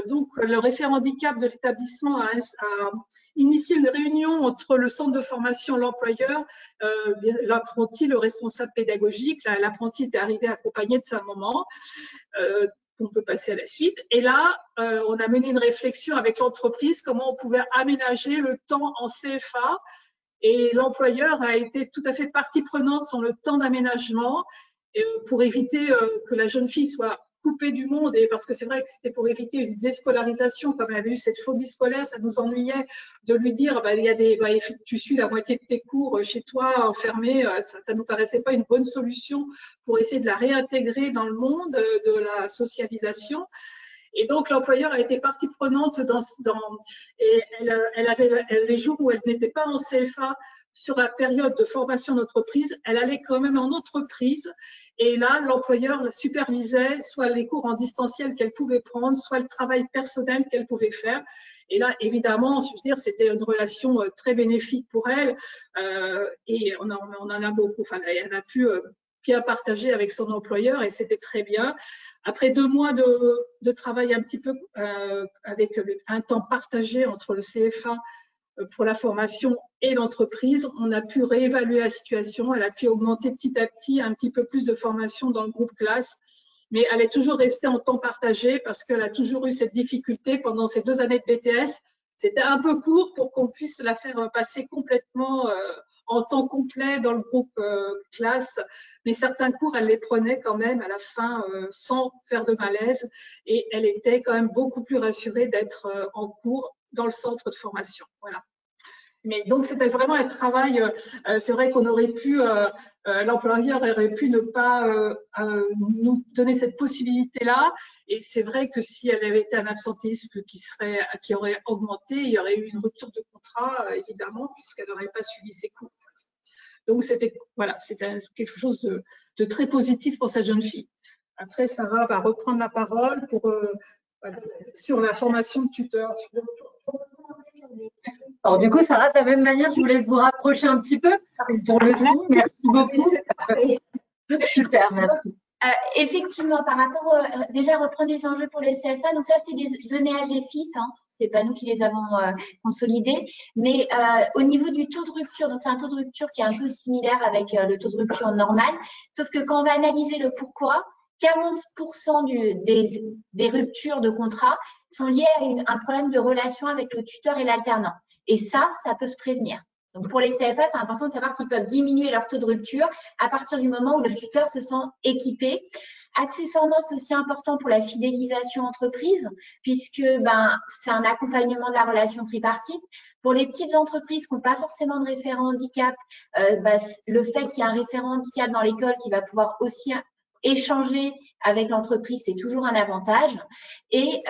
Speaker 7: Donc, le référent handicap de l'établissement a initié une réunion entre le centre de formation, l'employeur, l'apprenti, le responsable pédagogique. L'apprenti était arrivé accompagné de sa maman. On peut passer à la suite. Et là, on a mené une réflexion avec l'entreprise, comment on pouvait aménager le temps en CFA. Et l'employeur a été tout à fait partie prenante sur le temps d'aménagement pour éviter que la jeune fille soit coupée du monde, et parce que c'est vrai que c'était pour éviter une déscolarisation, comme elle avait eu cette phobie scolaire, ça nous ennuyait de lui dire tu suis la moitié de tes cours chez toi enfermé, ça nous paraissait pas une bonne solution pour essayer de la réintégrer dans le monde de la socialisation. Et donc l'employeur a été partie prenante et elle avait les jours où elle n'était pas en CFA sur la période de formation d'entreprise, elle allait quand même en entreprise. Et là, l'employeur la supervisait, soit les cours en distanciel qu'elle pouvait prendre, soit le travail personnel qu'elle pouvait faire. Et là, évidemment, je veux dire, c'était une relation très bénéfique pour elle. Et on en a beaucoup. Enfin, elle a pu bien partager avec son employeur et c'était très bien. Après 2 mois de travail un petit peu avec un temps partagé entre le CFA pour la formation et l'entreprise, on a pu réévaluer la situation. Elle a pu augmenter petit à petit un petit peu plus de formation dans le groupe classe, mais elle est toujours restée en temps partagé parce qu'elle a toujours eu cette difficulté pendant ces 2 années de BTS. C'était un peu court pour qu'on puisse la faire passer complètement en temps complet dans le groupe classe, mais certains cours, elle les prenait quand même à la fin sans faire de malaise, et elle était quand même beaucoup plus rassurée d'être en cours dans le centre de formation. Voilà. Mais donc, c'était vraiment un travail. C'est vrai qu'on aurait pu, l'employeur aurait pu ne pas nous donner cette possibilité-là. Et c'est vrai que si elle avait été un absentéisme qui aurait augmenté, il y aurait eu une rupture de contrat, évidemment, puisqu'elle n'aurait pas suivi ses cours. Donc, c'était quelque chose de très positif pour cette jeune fille. Après, Sarah va reprendre la parole sur la formation de tuteur.
Speaker 1: Alors, du coup, Sarah, de la même manière, je vous laisse vous rapprocher un petit peu pour le son. Merci beaucoup. Super, merci.
Speaker 8: Effectivement, par rapport déjà reprendre les enjeux pour les CFA, donc ça c'est des données AGFIF, hein, c'est pas nous qui les avons consolidées, mais au niveau du taux de rupture, donc c'est un taux de rupture qui est un peu similaire avec le taux de rupture normal, sauf que quand on va analyser le pourquoi, 40% des ruptures de contrat sont liées à un problème de relation avec le tuteur et l'alternant, et ça peut se prévenir. Donc, pour les CFA, c'est important de savoir qu'ils peuvent diminuer leur taux de rupture à partir du moment où le tuteur se sent équipé. Accessoirement, c'est aussi important pour la fidélisation entreprise, puisque c'est un accompagnement de la relation tripartite. Pour les petites entreprises qui n'ont pas forcément de référent handicap, le fait qu'il y ait un référent handicap dans l'école qui va pouvoir aussi échanger avec l'entreprise, c'est toujours un avantage. Et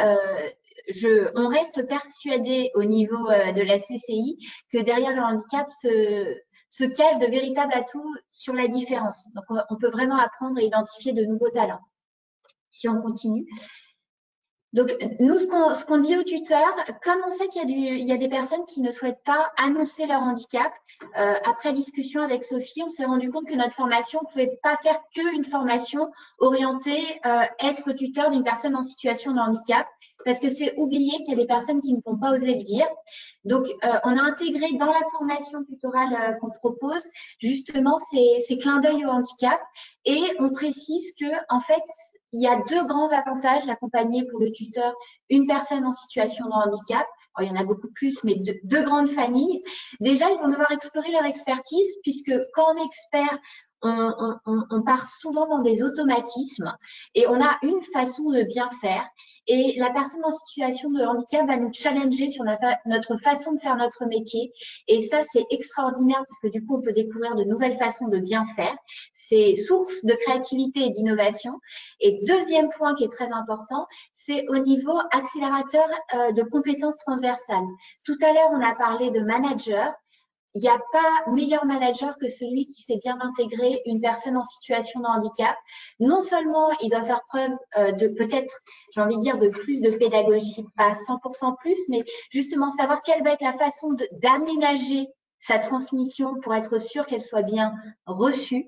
Speaker 8: on reste persuadé au niveau de la CCI que derrière le handicap se cachent de véritables atouts sur la différence. Donc, on peut vraiment apprendre à identifier de nouveaux talents. Si on continue. Donc, nous, ce qu'on dit aux tuteurs, comme on sait qu'il y a des personnes qui ne souhaitent pas annoncer leur handicap, après discussion avec Sophie, on s'est rendu compte que notre formation ne pouvait pas faire qu'une formation orientée être tuteur d'une personne en situation de handicap, parce que c'est oublier qu'il y a des personnes qui ne vont pas oser le dire. Donc, on a intégré dans la formation tutorale qu'on propose, justement, ces clins d'œil au handicap, et on précise que, en fait, il y a deux grands avantages d'accompagner pour le tuteur une personne en situation de handicap. Alors, il y en a beaucoup plus, mais deux grandes familles. Déjà, ils vont devoir explorer leur expertise, puisque quand on est expert, on part souvent dans des automatismes et on a une façon de bien faire. Et la personne en situation de handicap va nous challenger sur notre façon de faire notre métier. Et ça, c'est extraordinaire parce que du coup, on peut découvrir de nouvelles façons de bien faire. C'est source de créativité et d'innovation. Et deuxième point qui est très important, c'est au niveau accélérateur de compétences transversales. Tout à l'heure, on a parlé de manager. Il n'y a pas meilleur manager que celui qui sait bien intégrer une personne en situation de handicap. Non seulement il doit faire preuve de peut-être, j'ai envie de dire, de plus de pédagogie, pas 100% plus, mais justement savoir quelle va être la façon d'aménager sa transmission pour être sûr qu'elle soit bien reçue.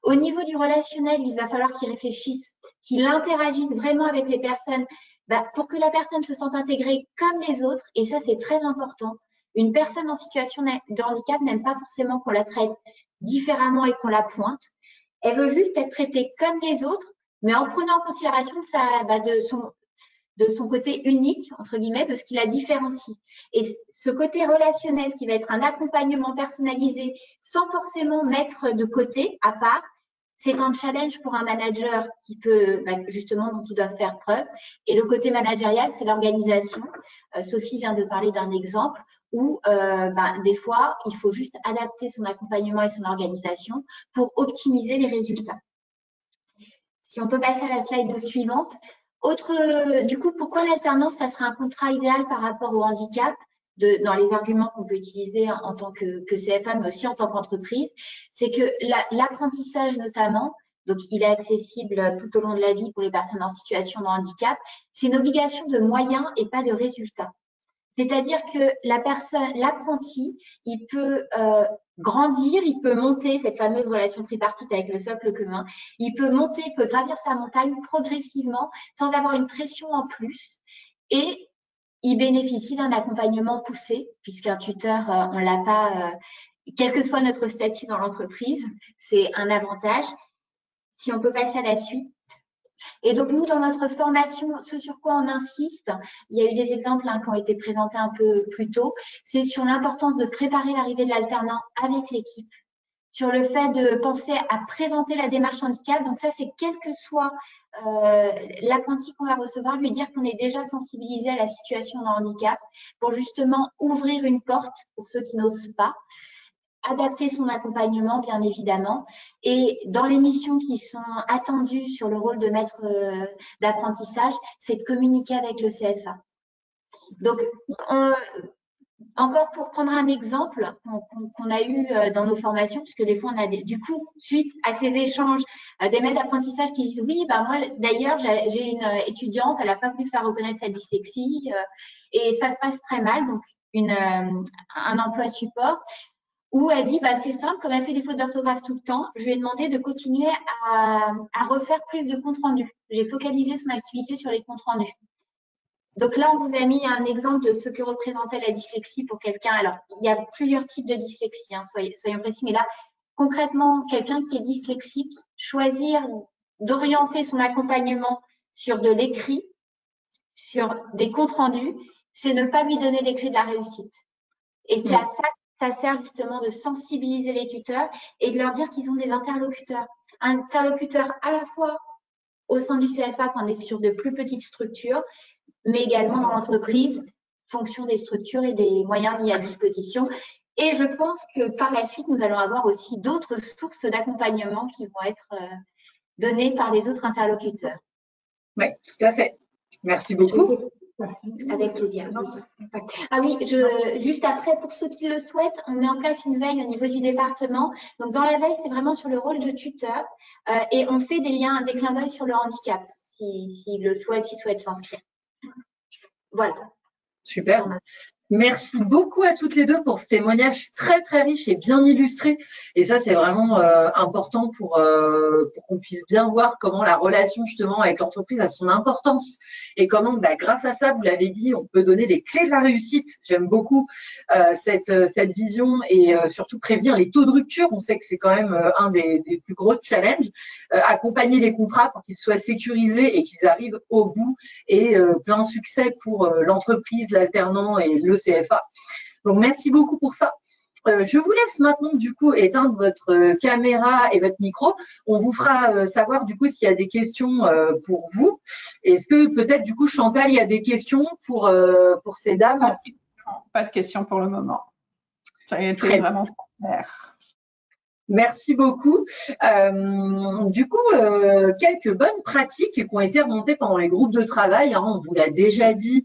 Speaker 8: Au niveau du relationnel, il va falloir qu'il réfléchisse, qu'il interagisse vraiment avec les personnes pour que la personne se sente intégrée comme les autres. Et ça, c'est très important. Une personne en situation de handicap n'aime pas forcément qu'on la traite différemment et qu'on la pointe. Elle veut juste être traitée comme les autres, mais en prenant en considération de son côté unique, entre guillemets, de ce qui la différencie. Et ce côté relationnel qui va être un accompagnement personnalisé sans forcément mettre de côté, à part, c'est un challenge pour un manager qui peut, justement, dont il doit faire preuve. Et le côté managérial, c'est l'organisation. Sophie vient de parler d'un exemple où, des fois, il faut juste adapter son accompagnement et son organisation pour optimiser les résultats. Si on peut passer à la slide suivante. Du coup, pourquoi l'alternance, ça serait un contrat idéal par rapport au handicap? Dans les arguments qu'on peut utiliser en tant que CFA, mais aussi en tant qu'entreprise, c'est que l'apprentissage notamment, donc il est accessible tout au long de la vie pour les personnes en situation de handicap, c'est une obligation de moyens et pas de résultats. C'est-à-dire que l'apprenti, il peut grandir, il peut monter cette fameuse relation tripartite avec le socle commun, il peut monter, il peut gravir sa montagne progressivement sans avoir une pression en plus, et il bénéficie d'un accompagnement poussé, puisqu'un tuteur, on ne l'a pas, quel que soit notre statut dans l'entreprise, c'est un avantage. Si on peut passer à la suite. Et donc, nous, dans notre formation, ce sur quoi on insiste, il y a eu des exemples qui ont été présentés un peu plus tôt, c'est sur l'importance de préparer l'arrivée de l'alternant avec l'équipe, sur le fait de penser à présenter la démarche handicap. Donc ça, c'est quel que soit l'apprenti qu'on va recevoir, lui dire qu'on est déjà sensibilisé à la situation de handicap pour justement ouvrir une porte pour ceux qui n'osent pas, adapter son accompagnement, bien évidemment. Et dans les missions qui sont attendues sur le rôle de maître d'apprentissage, c'est de communiquer avec le CFA. Donc, encore pour prendre un exemple qu'on a eu dans nos formations, puisque des fois on a du coup, suite à ces échanges, des maîtres d'apprentissage qui disent oui, moi d'ailleurs j'ai une étudiante, elle n'a pas pu faire reconnaître sa dyslexie et ça se passe très mal, donc un emploi support où elle dit c'est simple, comme elle fait des fautes d'orthographe tout le temps, je lui ai demandé de continuer à refaire plus de comptes rendus. J'ai focalisé son activité sur les comptes rendus. Donc là, on vous a mis un exemple de ce que représentait la dyslexie pour quelqu'un. Alors, il y a plusieurs types de dyslexie, soyons précis, mais là, concrètement, quelqu'un qui est dyslexique, choisir d'orienter son accompagnement sur de l'écrit, sur des comptes rendus, c'est ne pas lui donner les clés de la réussite. Et c'est à ça que ça sert justement de sensibiliser les tuteurs et de leur dire qu'ils ont des interlocuteurs. Interlocuteurs à la fois au sein du CFA quand on est sur de plus petites structures, mais également dans l'entreprise, fonction des structures et des moyens mis à disposition. Et je pense que par la suite, nous allons avoir aussi d'autres sources d'accompagnement qui vont être données par les autres interlocuteurs.
Speaker 1: Oui, tout à fait. Merci beaucoup.
Speaker 8: Avec plaisir. Oui. Ah oui, juste après, pour ceux qui le souhaitent, on met en place une veille au niveau du département. Donc, dans la veille, c'est vraiment sur le rôle de tuteur et on fait des clins d'œil sur le handicap, s'ils le souhaitent, s'ils souhaitent s'inscrire. Voilà.
Speaker 1: Super. Merci beaucoup à toutes les deux pour ce témoignage très très riche et bien illustré. Et ça, c'est vraiment important pour qu'on puisse bien voir comment la relation justement avec l'entreprise a son importance et comment, grâce à ça, vous l'avez dit, on peut donner les clés de la réussite. J'aime beaucoup cette vision et surtout prévenir les taux de rupture. On sait que c'est quand même un des plus gros challenges. Accompagner les contrats pour qu'ils soient sécurisés et qu'ils arrivent au bout et plein succès pour l'entreprise, l'alternant et le CFA. Donc, merci beaucoup pour ça. Je vous laisse maintenant, du coup, éteindre votre caméra et votre micro. On vous fera savoir, du coup, s'il y a des questions pour vous. Est-ce que peut-être, du coup, Chantal, il y a des questions pour ces dames?
Speaker 3: Pas de questions pour le moment. Ça a été vraiment clair.
Speaker 1: Merci beaucoup. Du coup, quelques bonnes pratiques qui ont été remontées pendant les groupes de travail. On vous l'a déjà dit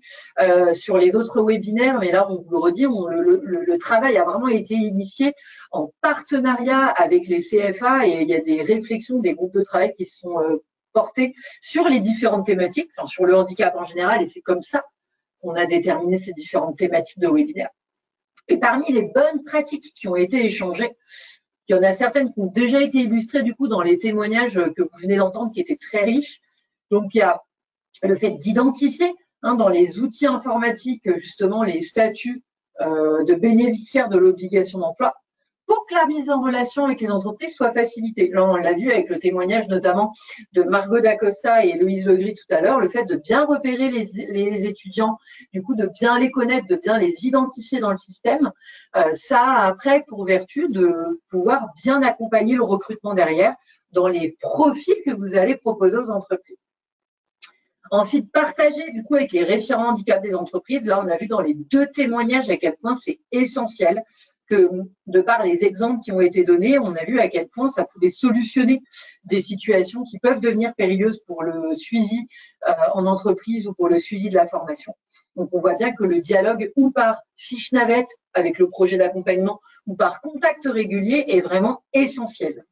Speaker 1: sur les autres webinaires, mais là, on vous le redit, le travail a vraiment été initié en partenariat avec les CFA et il y a des réflexions des groupes de travail qui se sont portées sur les différentes thématiques, enfin, sur le handicap en général, et c'est comme ça qu'on a déterminé ces différentes thématiques de webinaire. Et parmi les bonnes pratiques qui ont été échangées, il y en a certaines qui ont déjà été illustrées du coup dans les témoignages que vous venez d'entendre qui étaient très riches. Donc, il y a le fait d'identifier dans les outils informatiques justement les statuts de bénéficiaires de l'obligation d'emploi pour que la mise en relation avec les entreprises soit facilitée. Là, on l'a vu avec le témoignage notamment de Margot Dacosta et Loïse Legris tout à l'heure, le fait de bien repérer les étudiants, du coup de bien les connaître, de bien les identifier dans le système, ça a après pour vertu de pouvoir bien accompagner le recrutement derrière dans les profils que vous allez proposer aux entreprises. Ensuite, partager du coup avec les référents handicap des entreprises. Là, on a vu dans les deux témoignages à quel point c'est essentiel que de par les exemples qui ont été donnés, on a vu à quel point ça pouvait solutionner des situations qui peuvent devenir périlleuses pour le suivi en entreprise ou pour le suivi de la formation. Donc, on voit bien que le dialogue ou par fiche navette avec le projet d'accompagnement ou par contact régulier est vraiment essentiel.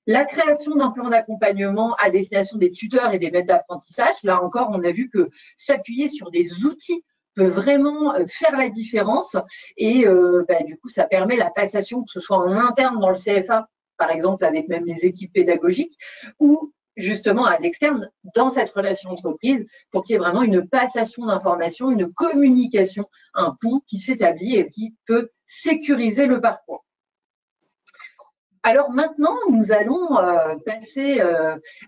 Speaker 1: La création d'un plan d'accompagnement à destination des tuteurs et des maîtres d'apprentissage, là encore, on a vu que s'appuyer sur des outils peut vraiment faire la différence et du coup, ça permet la passation, que ce soit en interne dans le CFA, par exemple, avec même les équipes pédagogiques, ou justement à l'externe dans cette relation entreprise pour qu'il y ait vraiment une passation d'informations, une communication, un pont qui s'établit et qui peut sécuriser le parcours. Alors maintenant, nous allons passer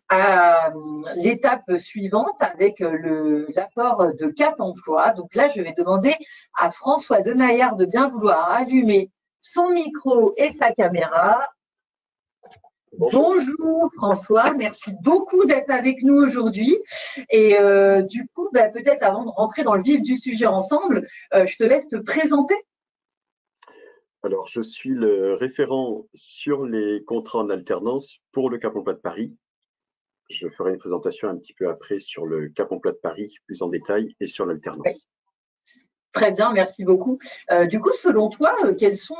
Speaker 1: à l'étape suivante avec l'apport de Cap Emploi. Donc là, je vais demander à François Demaillard de bien vouloir allumer son micro et sa caméra. Bonjour François, merci beaucoup d'être avec nous aujourd'hui. Et du coup, peut-être avant de rentrer dans le vif du sujet ensemble, je te laisse te présenter.
Speaker 9: Alors, je suis le référent sur les contrats en alternance pour le Cap Emploi de Paris. Je ferai une présentation un petit peu après sur le Cap Emploi de Paris, plus en détail, et sur l'alternance.
Speaker 1: Oui. Très bien, merci beaucoup. Du coup, selon toi, quels sont,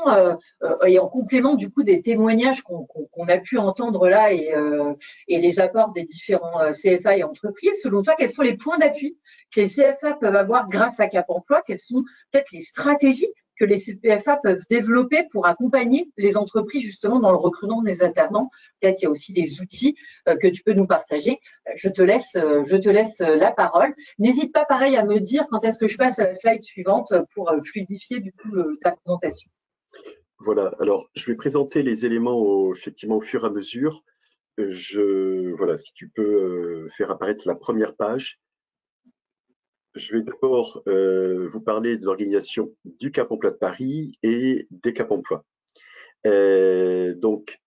Speaker 1: et en complément du coup des témoignages qu'on a pu entendre là et les apports des différents CFA et entreprises, selon toi, quels sont les points d'appui que les CFA peuvent avoir grâce à Cap Emploi? Quelles sont peut-être les stratégies que les CFA peuvent développer pour accompagner les entreprises justement dans le recrutement des alternants? Peut-être il y a aussi des outils que tu peux nous partager. Je te laisse la parole. N'hésite pas pareil à me dire quand est-ce que je passe à la slide suivante pour fluidifier du coup ta présentation.
Speaker 9: Voilà, alors je vais présenter les éléments effectivement au fur et à mesure. Voilà, si tu peux faire apparaître la première page. Je vais d'abord vous parler de l'organisation du Cap Emploi de Paris et des Cap Emploi. Donc,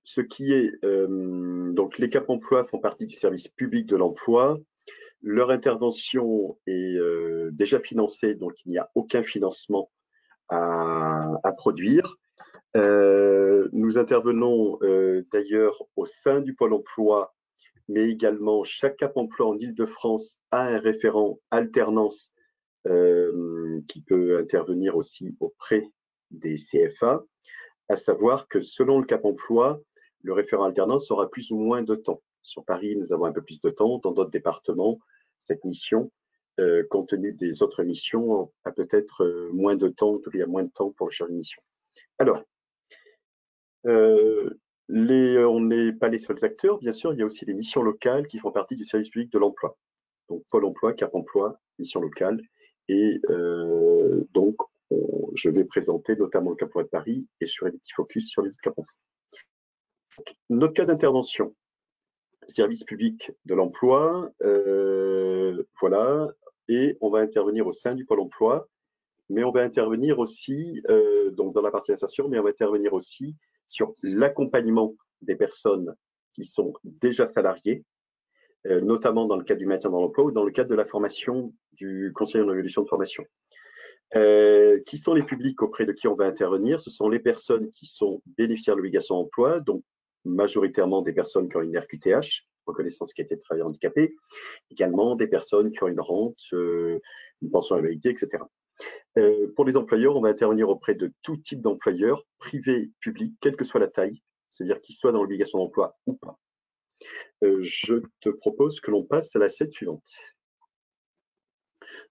Speaker 9: ce qui est, donc les Cap Emploi font partie du service public de l'emploi. Leur intervention est déjà financée, donc il n'y a aucun financement à produire. Nous intervenons d'ailleurs au sein du Pôle emploi mais également chaque Cap Emploi en Île-de-France a un référent alternance qui peut intervenir aussi auprès des CFA, à savoir que selon le Cap Emploi, le référent alternance aura plus ou moins de temps. Sur Paris, nous avons un peu plus de temps. Dans d'autres départements, cette mission, compte tenu des autres missions, a peut-être moins de temps, en tout cas il y a moins de temps pour le chargé de mission. Alors, on n'est pas les seuls acteurs, bien sûr, il y a aussi les missions locales qui font partie du service public de l'emploi. Donc Pôle emploi, Cap Emploi, mission locale. Et donc, je vais présenter notamment le Cap Emploi de Paris et je ferai des petits focus sur les autres Cap Emploi. Notre cas d'intervention, service public de l'emploi, voilà, et on va intervenir au sein du Pôle emploi, mais on va intervenir aussi, donc dans la partie insertion, mais on va intervenir aussi sur l'accompagnement des personnes qui sont déjà salariées, notamment dans le cadre du maintien dans l'emploi ou dans le cadre de la formation du conseiller en évolution de formation. Qui sont les publics auprès de qui on va intervenir? Ce sont les personnes qui sont bénéficiaires de l'obligation d'emploi, donc majoritairement des personnes qui ont une RQTH, reconnaissance qualité de travailleur handicapé, également des personnes qui ont une rente, une pension invalidité, etc. Pour les employeurs, on va intervenir auprès de tout type d'employeurs, privés, publics, quelle que soit la taille, c'est-à-dire qu'ils soient dans l'obligation d'emploi ou pas. Je te propose que l'on passe à la slide suivante.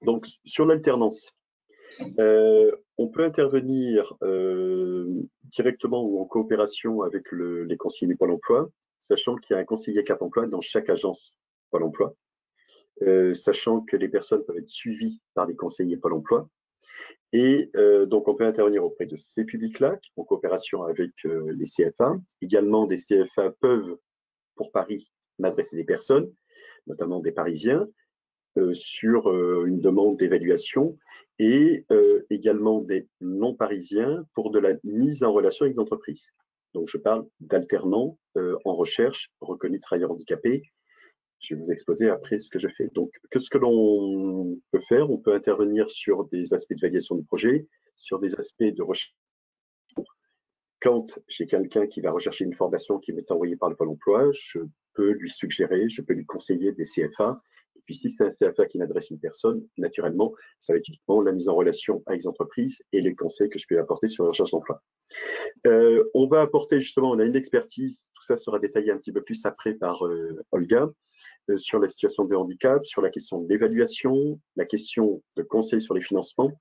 Speaker 9: Donc, sur l'alternance, on peut intervenir directement ou en coopération avec les conseillers du Pôle emploi, sachant qu'il y a un conseiller Cap Emploi dans chaque agence Pôle emploi, sachant que les personnes peuvent être suivies par des conseillers Pôle emploi. Et donc, on peut intervenir auprès de ces publics-là, en coopération avec les CFA. Également, des CFA peuvent, pour Paris, m'adresser des personnes, notamment des Parisiens, sur une demande d'évaluation et également des non-parisiens pour de la mise en relation avec les entreprises. Donc, je parle d'alternants en recherche, reconnus travailleurs handicapés. Je vais vous exposer après ce que je fais. Donc, qu'est-ce que l'on peut faire? On peut intervenir sur des aspects de validation du projet, sur des aspects de recherche. Quand j'ai quelqu'un qui va rechercher une formation qui m'est envoyée par le Pôle emploi, je peux lui suggérer, je peux lui conseiller des CFA. Et puis, si c'est un CFA qui m'adresse une personne, naturellement, ça va être uniquement la mise en relation avec les entreprises et les conseils que je peux apporter sur la recherche d'emploi. On va apporter justement, on a une expertise, tout ça sera détaillé un petit peu plus après par Olga, sur la situation de handicap, sur la question de l'évaluation, la question de conseil sur les financements,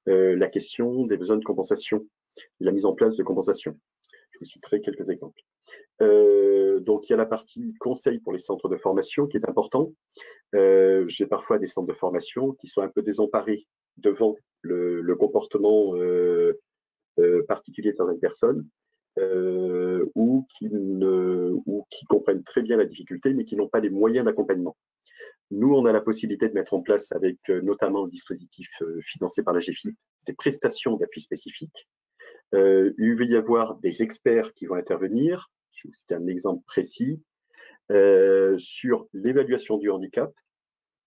Speaker 9: la question des besoins de compensation, la mise en place de compensation. Je vous citerai quelques exemples. Donc, il y a la partie conseil pour les centres de formation qui est important. J'ai parfois des centres de formation qui sont un peu désemparés devant le comportement particulier de certaines personnes ou qui comprennent très bien la difficulté mais qui n'ont pas les moyens d'accompagnement. Nous, on a la possibilité de mettre en place avec notamment le dispositif financé par la GFIP des prestations d'appui spécifiques. Il va y avoir des experts qui vont intervenir. Je vais vous citer un exemple précis sur l'évaluation du handicap,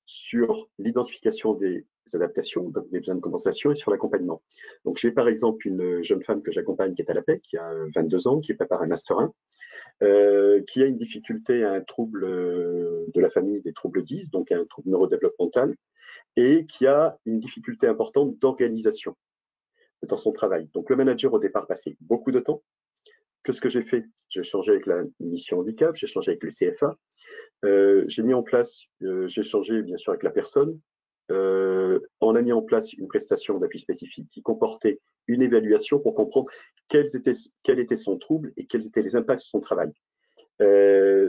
Speaker 9: sur l'identification des adaptations, donc des besoins de compensation et sur l'accompagnement. Donc, j'ai par exemple une jeune femme que j'accompagne qui est à l'APEC, qui a 22 ans, qui prépare un Master 1, qui a une difficulté à un trouble de la famille des troubles 10, donc un trouble neurodéveloppemental, et qui a une difficulté importante d'organisation dans son travail. Donc, le manager, au départ, passait beaucoup de temps. Qu'est-ce que j'ai fait? J'ai échangé avec la mission handicap, j'ai échangé avec le CFA, j'ai mis en place, j'ai échangé bien sûr avec la personne, on a mis en place une prestation d'appui spécifique qui comportait une évaluation pour comprendre quel était son trouble et quels étaient les impacts sur son travail.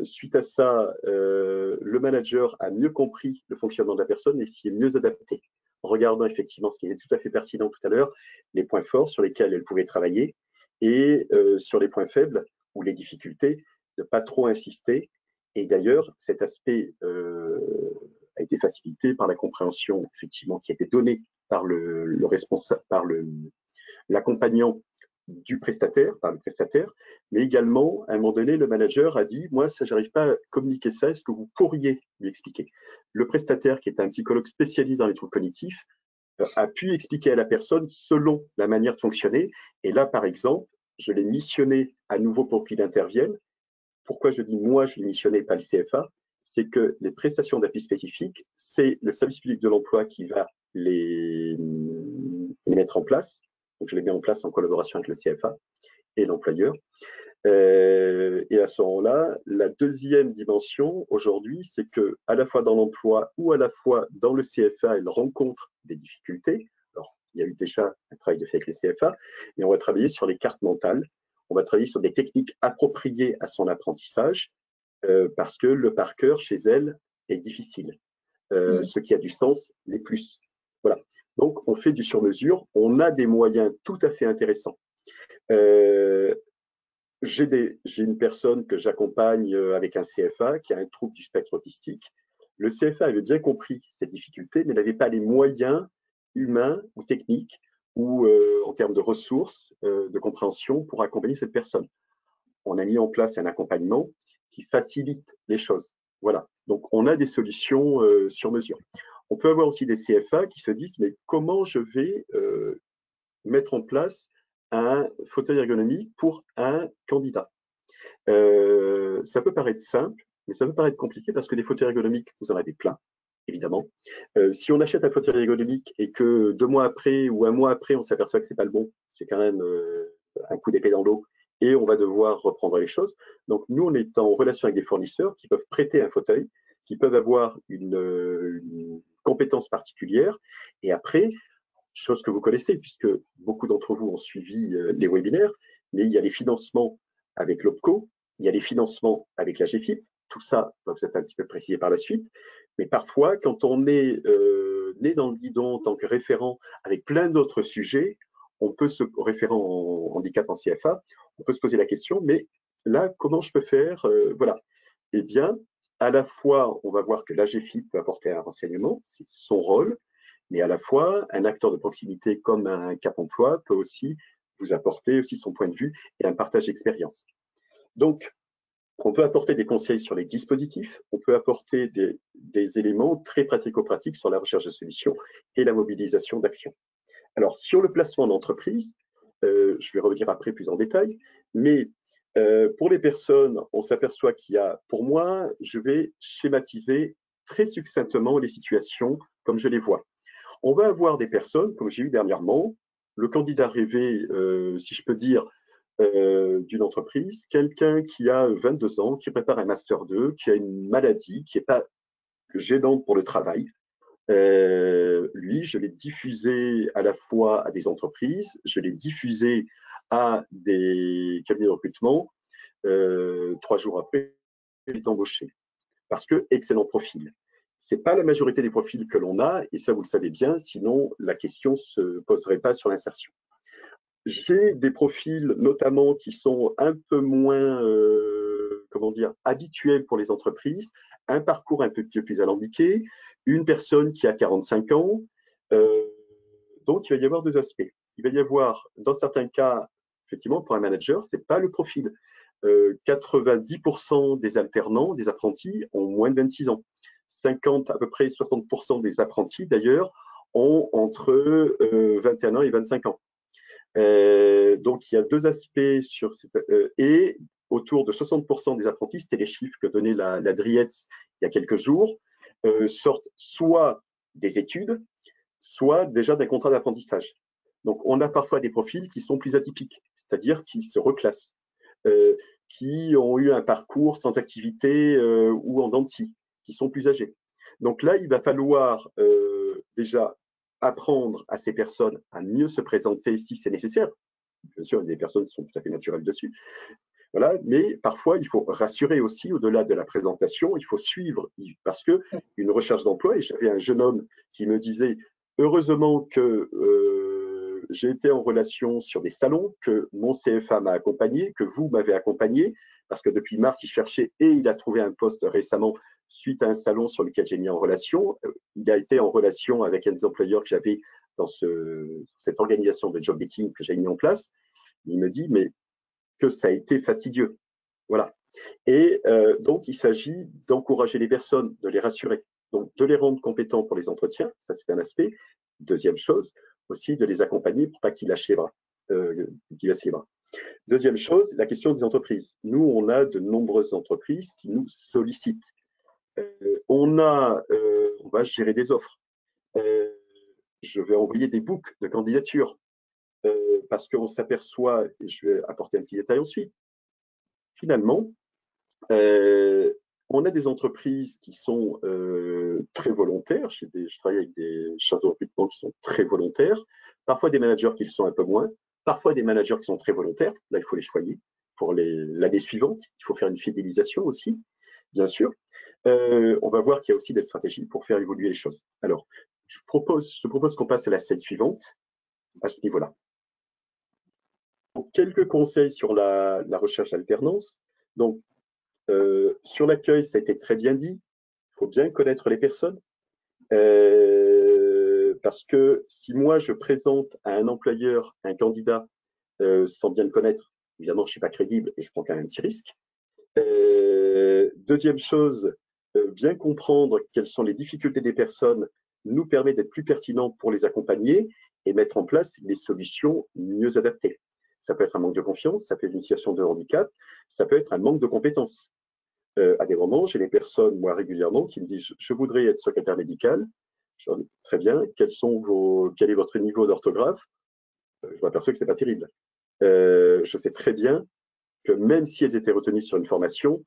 Speaker 9: Suite à ça, le manager a mieux compris le fonctionnement de la personne et s'y est mieux adapté, en regardant effectivement ce qui était tout à fait pertinent tout à l'heure, les points forts sur lesquels elle pouvait travailler et sur les points faibles ou les difficultés, de ne pas trop insister. Et d'ailleurs, cet aspect a été facilité par la compréhension effectivement qui a été donnée par le responsable, par l'accompagnant du prestataire, par le prestataire, mais également, à un moment donné, le manager a dit « Moi, ça, j'arrive pas à communiquer ça, est-ce que vous pourriez lui expliquer ?» Le prestataire, qui est un psychologue spécialisé dans les troubles cognitifs, a pu expliquer à la personne selon la manière de fonctionner. Et là, par exemple, je l'ai missionné à nouveau pour qu'il intervienne. Pourquoi je dis moi, je l'ai missionné, pas le CFA? c'est que les prestations d'appui spécifiques, c'est le service public de l'emploi qui va les mettre en place. Donc, je les mets en place en collaboration avec le CFA et l'employeur. Et à ce moment-là, la deuxième dimension aujourd'hui, c'est que à la fois dans l'emploi ou à la fois dans le CFA, elle rencontre des difficultés. Alors, il y a eu déjà un travail de fait avec le CFA, mais on va travailler sur les cartes mentales. On va travailler sur des techniques appropriées à son apprentissage, parce que le par cœur chez elle est difficile. Ce qui a du sens, les plus. Voilà. Donc, on fait du sur-mesure. On a des moyens tout à fait intéressants. J'ai une personne que j'accompagne avec un CFA qui a un trouble du spectre autistique. Le CFA avait bien compris ces difficultés, mais n'avait pas les moyens humains ou techniques ou en termes de ressources, de compréhension pour accompagner cette personne. On a mis en place un accompagnement qui facilite les choses. Voilà. Donc, on a des solutions sur mesure. On peut avoir aussi des CFA qui se disent, mais comment je vais mettre en place un fauteuil ergonomique pour un candidat. Ça peut paraître simple, mais ça peut paraître compliqué parce que des fauteuils ergonomiques, vous en avez plein, évidemment. Si on achète un fauteuil ergonomique et que 2 mois après ou 1 mois après, on s'aperçoit que c'est pas le bon, c'est quand même un coup d'épée dans l'eau et on va devoir reprendre les choses. Donc, nous, on est en relation avec des fournisseurs qui peuvent prêter un fauteuil, qui peuvent avoir une compétence particulière et après, chose que vous connaissez, puisque beaucoup d'entre vous ont suivi les webinaires, mais il y a les financements avec l'OPCO, il y a les financements avec la GFIP, tout ça va vous être un petit peu précisé par la suite, mais parfois, quand on est né dans le guidon en tant que référent avec plein d'autres sujets, on peut se référent en handicap en CFA, on peut se poser la question, mais là, comment je peux faire voilà. Eh bien, à la fois, on va voir que la GFIP peut apporter un renseignement, c'est son rôle, mais à la fois, un acteur de proximité comme un Cap Emploi peut aussi vous apporter aussi son point de vue et un partage d'expérience. Donc, on peut apporter des conseils sur les dispositifs, on peut apporter des éléments très pratico-pratiques sur la recherche de solutions et la mobilisation d'actions. Alors, sur le placement d'entreprise, je vais revenir après plus en détail, mais pour les personnes, on s'aperçoit qu'il y a, pour moi, je vais schématiser très succinctement les situations comme je les vois. On va avoir des personnes, comme j'ai eu dernièrement, le candidat rêvé, si je peux dire, d'une entreprise, quelqu'un qui a 22 ans, qui prépare un Master 2, qui a une maladie qui n'est pas gênante pour le travail. Lui, je l'ai diffusé à la fois à des entreprises, je l'ai diffusé à des cabinets de recrutement. 3 jours après, il est embauché. Parce que excellent profil. Ce n'est pas la majorité des profils que l'on a, et ça vous le savez bien, sinon la question ne se poserait pas sur l'insertion. J'ai des profils notamment qui sont un peu moins comment dire, habituels pour les entreprises, un parcours un peu plus alambiqué, une personne qui a 45 ans, donc il va y avoir 2 aspects. Il va y avoir, dans certains cas, effectivement, pour un manager, ce n'est pas le profil. 90% des alternants, des apprentis, ont moins de 26 ans. 50, à peu près 60% des apprentis, d'ailleurs, ont entre 21 ans et 25 ans. Donc, il y a 2 aspects sur cette, et autour de 60% des apprentis, c'était les chiffres que donnait la DRIEETS il y a quelques jours, sortent soit des études, soit déjà d'un contrat d'apprentissage. Donc, on a parfois des profils qui sont plus atypiques, c'est-à-dire qui se reclassent, qui ont eu un parcours sans activité ou en dents de scie, qui sont plus âgés. Donc là, il va falloir déjà apprendre à ces personnes à mieux se présenter si c'est nécessaire. Bien sûr, il y a des personnes qui sont tout à fait naturelles dessus. Voilà, mais parfois, il faut rassurer aussi au-delà de la présentation, il faut suivre, parce qu'une recherche d'emploi, et j'avais un jeune homme qui me disait « Heureusement que j'ai été en relation sur des salons, que mon CFA m'a accompagné, que vous m'avez accompagné, parce que depuis mars, il cherchait et il a trouvé un poste récemment suite à un salon sur lequel j'ai mis en relation. Il a été en relation avec un des employeurs que j'avais dans cette organisation de job dating que j'ai mis en place. Il me dit, mais que ça a été fastidieux. Voilà. Et donc, il s'agit d'encourager les personnes, de les rassurer, donc de les rendre compétents pour les entretiens, ça c'est un aspect. Deuxième chose, aussi de les accompagner pour pas qu'ils lâchent les bras. Deuxième chose, la question des entreprises. Nous, on a de nombreuses entreprises qui nous sollicitent. On va gérer des offres. Je vais envoyer des books de candidature parce qu'on s'aperçoit, et je vais apporter un petit détail ensuite, finalement, on a des entreprises qui sont très volontaires. Je travaille avec des chasseurs de recrutement qui sont très volontaires, parfois des managers qui le sont un peu moins, parfois des managers qui sont très volontaires. Là, il faut les choyer pour l'année suivante. Il faut faire une fidélisation aussi, bien sûr. On va voir qu'il y a aussi des stratégies pour faire évoluer les choses. Alors, je te propose qu'on passe à la slide suivante à ce niveau-là. Quelques conseils sur la recherche alternance. Donc, sur l'accueil, ça a été très bien dit. Il faut bien connaître les personnes. Parce que si moi, je présente à un employeur un candidat sans bien le connaître, évidemment, je ne suis pas crédible et je prends quand même un petit risque. Deuxième chose, bien comprendre quelles sont les difficultés des personnes nous permet d'être plus pertinents pour les accompagner et mettre en place les solutions mieux adaptées. Ça peut être un manque de confiance, ça peut être une situation de handicap, ça peut être un manque de compétences. À des moments, j'ai des personnes, moi régulièrement, qui me disent « je voudrais être secrétaire médical ». Très bien, quel est votre niveau d'orthographe? Je m'aperçois que ce n'est pas terrible. Je sais très bien que même si elles étaient retenues sur une formation,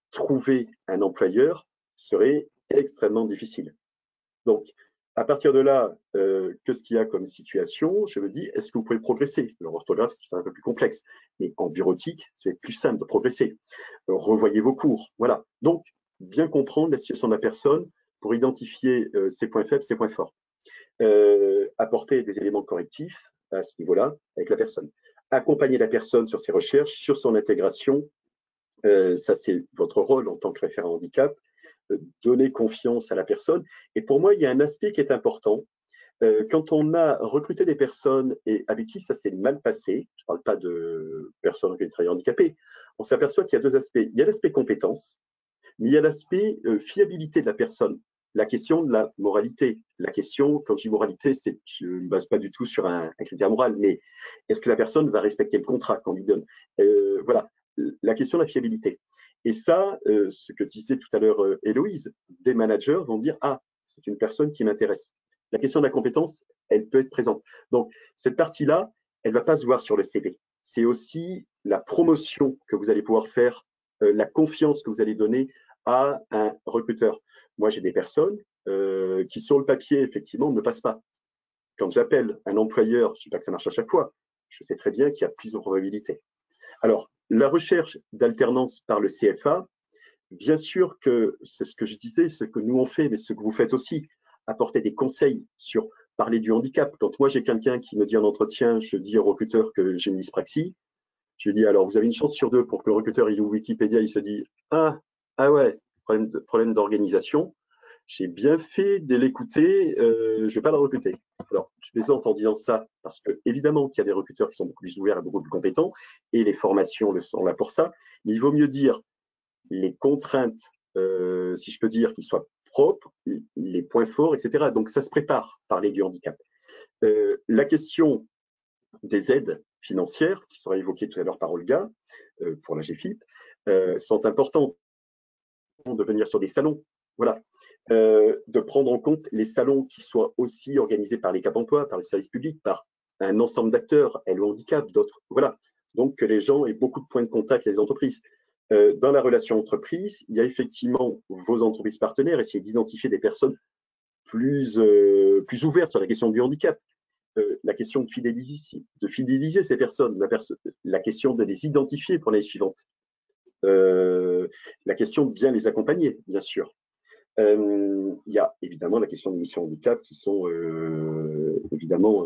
Speaker 9: trouver un employeur serait extrêmement difficile. Donc, à partir de là, qu'est-ce qu'il y a comme situation? Je me dis, est-ce que vous pouvez progresser? L'orthographe, c'est un peu plus complexe, mais en bureautique, c'est plus simple de progresser. Revoyez vos cours, voilà. Donc, bien comprendre la situation de la personne pour identifier ses points faibles, ses points forts. Apporter des éléments correctifs à ce niveau-là avec la personne. Accompagner la personne sur ses recherches, sur son intégration. Ça, c'est votre rôle en tant que référent handicap. Donner confiance à la personne. Et pour moi, il y a un aspect qui est important. Quand on a recruté des personnes et avec qui ça s'est mal passé, je ne parle pas de personnes qui travaillent handicapées, on s'aperçoit qu'il y a deux aspects. Il y a l'aspect compétence, mais il y a l'aspect fiabilité de la personne. La question de la moralité. La question, quand je dis moralité, je ne me base pas du tout sur un critère moral, mais est-ce que la personne va respecter le contrat qu'on lui donne? Voilà, la question de la fiabilité. Et ça, ce que disait tout à l'heure Héloïse, des managers vont dire « Ah, c'est une personne qui m'intéresse ». La question de la compétence, elle peut être présente. Donc, cette partie-là, elle ne va pas se voir sur le CV. C'est aussi la promotion que vous allez pouvoir faire, la confiance que vous allez donner à un recruteur. Moi, j'ai des personnes qui, sur le papier, effectivement, ne passent pas. Quand j'appelle un employeur, je ne sais pas que ça marche à chaque fois, je sais très bien qu'il y a plus de probabilités. Alors, la recherche d'alternance par le CFA, bien sûr que c'est ce que je disais, ce que nous on fait, mais ce que vous faites aussi, apporter des conseils sur parler du handicap. Quand moi j'ai quelqu'un qui me dit en entretien, je dis au recruteur que j'ai une dyspraxie, je lui dis alors vous avez une chance sur deux pour que le recruteur il ouvre Wikipédia, il se dit ah ouais, problème d'organisation. J'ai bien fait de l'écouter, je ne vais pas la recruter. Alors, je plaisante en disant ça parce que évidemment qu'il y a des recruteurs qui sont beaucoup plus ouverts et beaucoup plus compétents et les formations sont là pour ça. Mais il vaut mieux dire les contraintes, si je peux dire, qui soient propres, les points forts, etc. Donc, ça se prépare, parler du handicap. La question des aides financières, qui sera évoquée tout à l'heure par Olga, pour la GFIP, sont importantes de venir sur des salons. Voilà. De prendre en compte les salons qui soient aussi organisés par les Cap Emploi, par les services publics, par un ensemble d'acteurs, le handicap, d'autres. Voilà. Donc, que les gens aient beaucoup de points de contact avec les entreprises. Dans la relation entreprise, il y a effectivement vos entreprises partenaires, essayer d'identifier des personnes plus ouvertes sur la question du handicap. La question de fidéliser ces personnes, la question de les identifier pour l'année suivante. La question de bien les accompagner, bien sûr. Il y a évidemment la question des missions handicap qui sont évidemment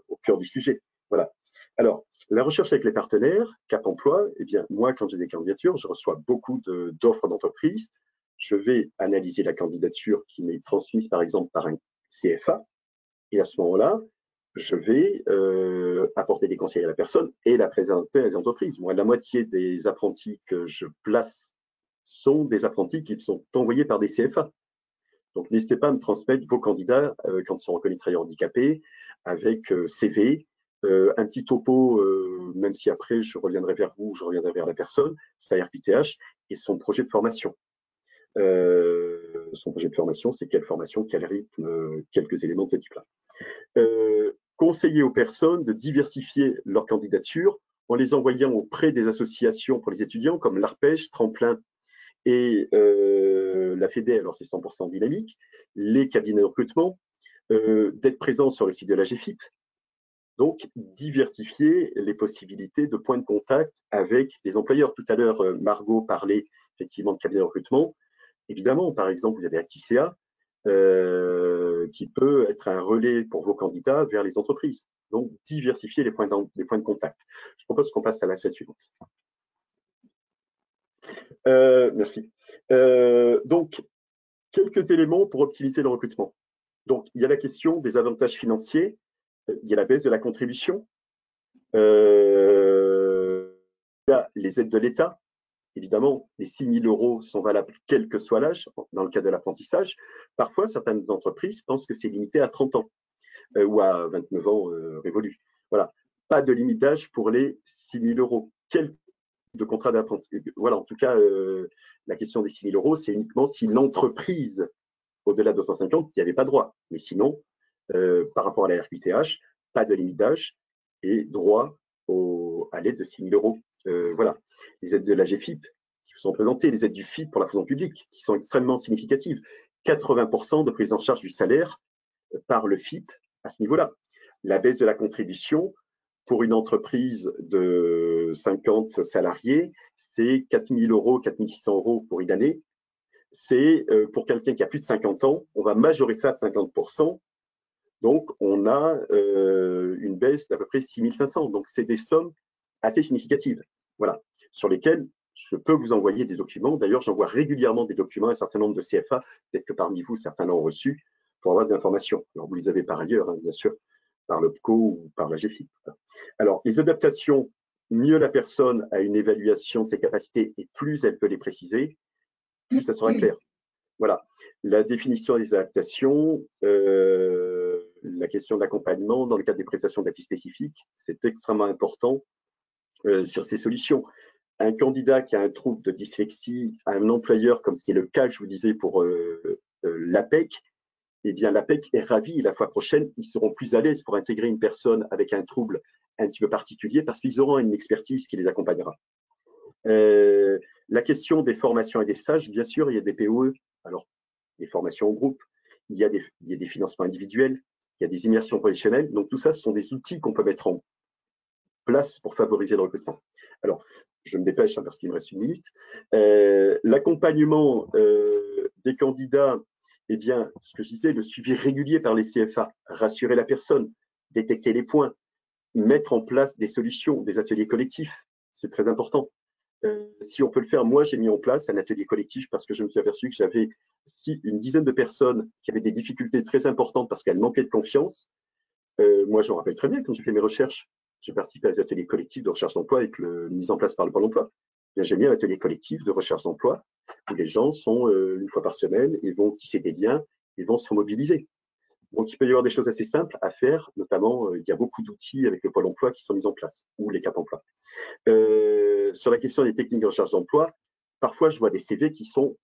Speaker 9: au cœur du sujet. Voilà. Alors, la recherche avec les partenaires, Cap Emploi, eh bien, moi, quand j'ai des candidatures, je reçois beaucoup d'offres d'entreprise. Je vais analyser la candidature qui m'est transmise, par exemple, par un CFA. Et à ce moment-là, je vais apporter des conseils à la personne et la présenter à les entreprises. Moi, la moitié des apprentis que je place sont des apprentis qui sont envoyés par des CFA. Donc, n'hésitez pas à me transmettre vos candidats quand ils sont reconnus travailleurs handicapés, avec CV, un petit topo, même si après je reviendrai vers vous, je reviendrai vers la personne, sa RQTH et son projet de formation. son projet de formation, c'est quelle formation, quel rythme, quelques éléments de ce type-là. Conseiller aux personnes de diversifier leur candidature en les envoyant auprès des associations pour les étudiants comme l'Arpège, Tremplin et la FEDE, alors c'est 100% dynamique, les cabinets de recrutement, d'être présents sur le site de la GFIP. Donc, diversifier les possibilités de points de contact avec les employeurs. Tout à l'heure, Margot parlait effectivement de cabinets de recrutement. Évidemment, par exemple, vous avez Aticea, qui peut être un relais pour vos candidats vers les entreprises. Donc, diversifier les points de contact. Je propose qu'on passe à la slide suivante. Merci. Donc, quelques éléments pour optimiser le recrutement. Donc, il y a la question des avantages financiers, il y a la baisse de la contribution, il y a les aides de l'État. Évidemment, les 6 000 € sont valables quel que soit l'âge, dans le cas de l'apprentissage. Parfois, certaines entreprises pensent que c'est limité à 30 ans ou à 29 ans révolus. Voilà, pas de limite d'âge pour les 6 000 €. Quel de contrat d'apprentissage? Voilà, en tout cas, la question des 6 000 €, c'est uniquement si l'entreprise, au-delà de 250, n'y avait pas droit. Mais sinon, par rapport à la RQTH, pas de limite d'âge et droit à l'aide de 6 000 €. Voilà. Les aides de la GFIP qui vous sont présentées, les aides du FIP pour la fonction publique qui sont extrêmement significatives. 80% de prise en charge du salaire par le FIP à ce niveau-là. La baisse de la contribution pour une entreprise de 50 salariés, c'est 4 000 €, 4 600 € pour une année. C'est pour quelqu'un qui a plus de 50 ans, on va majorer ça de 50%. Donc, on a une baisse d'à peu près 6 500. Donc, c'est des sommes assez significatives, voilà, sur lesquelles je peux vous envoyer des documents. D'ailleurs, j'envoie régulièrement des documents à un certain nombre de CFA. Peut-être que parmi vous, certains l'ont reçu pour avoir des informations. Alors, vous les avez par ailleurs, hein, bien sûr, par l'OPCO ou par la GFIP. Alors, les adaptations, mieux la personne a une évaluation de ses capacités et plus elle peut les préciser, plus ça sera clair. Voilà, la définition des adaptations, la question de l'accompagnement dans le cadre des prestations d'appui spécifiques, c'est extrêmement important sur ces solutions. Un candidat qui a un trouble de dyslexie, un employeur, comme c'est le cas que je vous disais pour l'APEC, eh bien l'APEC est ravi, la fois prochaine, ils seront plus à l'aise pour intégrer une personne avec un trouble un petit peu particulier parce qu'ils auront une expertise qui les accompagnera. La question des formations et des stages, bien sûr, il y a des POE, alors des formations en groupe, il y a des financements individuels, il y a des immersions professionnelles. Donc tout ça, ce sont des outils qu'on peut mettre en place pour favoriser le recrutement. Alors, je me dépêche hein, parce qu'il me reste 1 minute. L'accompagnement des candidats, eh bien, ce que je disais, le suivi régulier par les CFA, rassurer la personne, détecter les points, mettre en place des solutions, des ateliers collectifs, c'est très important. Si on peut le faire, moi j'ai mis en place un atelier collectif parce que je me suis aperçu que j'avais une dizaine de personnes qui avaient des difficultés très importantes parce qu'elles manquaient de confiance. Moi je me rappelle très bien quand j'ai fait mes recherches, j'ai participé à des ateliers collectifs de recherche d'emploi avec mise en place par le Pôle emploi. J'ai mis un atelier collectif de recherche d'emploi où les gens sont une fois par semaine et vont tisser des liens et vont se mobiliser. Donc, il peut y avoir des choses assez simples à faire, notamment, il y a beaucoup d'outils avec le Pôle emploi qui sont mis en place, ou les Cap emploi. Sur la question des techniques de recherche d'emploi, parfois, je vois des CV qui sont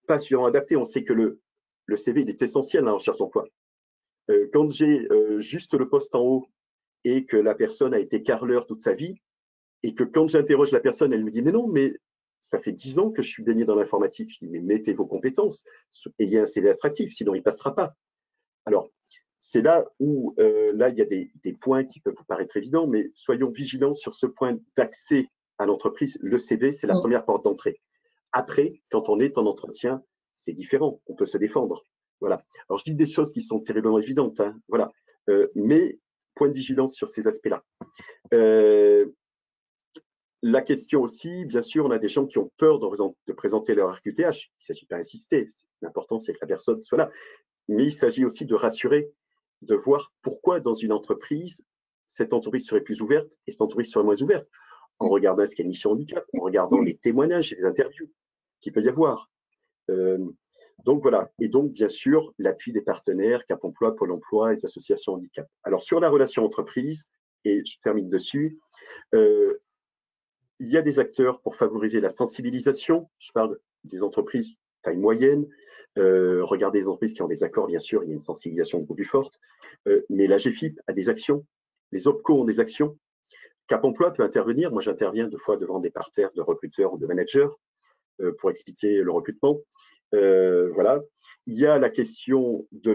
Speaker 9: pas suffisamment adaptés. On sait que le CV, il est essentiel dans la recherche d'emploi. Quand j'ai juste le poste en haut et que la personne a été carreleur toute sa vie, et que quand j'interroge la personne, elle me dit « Mais non, mais ça fait 10 ans que je suis baigné dans l'informatique. » Je dis « Mais mettez vos compétences, ayez un CV attractif, sinon il ne passera pas. » Alors, c'est là où là, il y a des points qui peuvent vous paraître évidents, mais soyons vigilants sur ce point d'accès à l'entreprise. Le CV, c'est la première porte d'entrée. Après, quand on est en entretien, c'est différent, on peut se défendre. Voilà. Alors, je dis des choses qui sont terriblement évidentes, hein, voilà. Mais point de vigilance sur ces aspects-là. La question aussi, bien sûr, on a des gens qui ont peur de présenter leur RQTH. Il ne s'agit pas d'insister. L'important, c'est que la personne soit là. Mais il s'agit aussi de rassurer, de voir pourquoi dans une entreprise, cette entreprise serait plus ouverte et cette entreprise serait moins ouverte, en regardant ce qu'est une mission handicap, en regardant les témoignages et les interviews qu'il peut y avoir. Donc voilà, et donc bien sûr, l'appui des partenaires, Cap emploi, Pôle emploi, les associations handicap. Alors sur la relation entreprise, et je termine dessus, il y a des acteurs pour favoriser la sensibilisation, je parle des entreprises taille moyenne. Regardez les entreprises qui ont des accords, bien sûr, il y a une sensibilisation beaucoup plus forte. Mais la GFIP a des actions, les OPCO ont des actions. Cap Emploi peut intervenir. Moi, j'interviens 2 fois devant des parterres de recruteurs ou de managers pour expliquer le recrutement. Voilà. Il y a la question de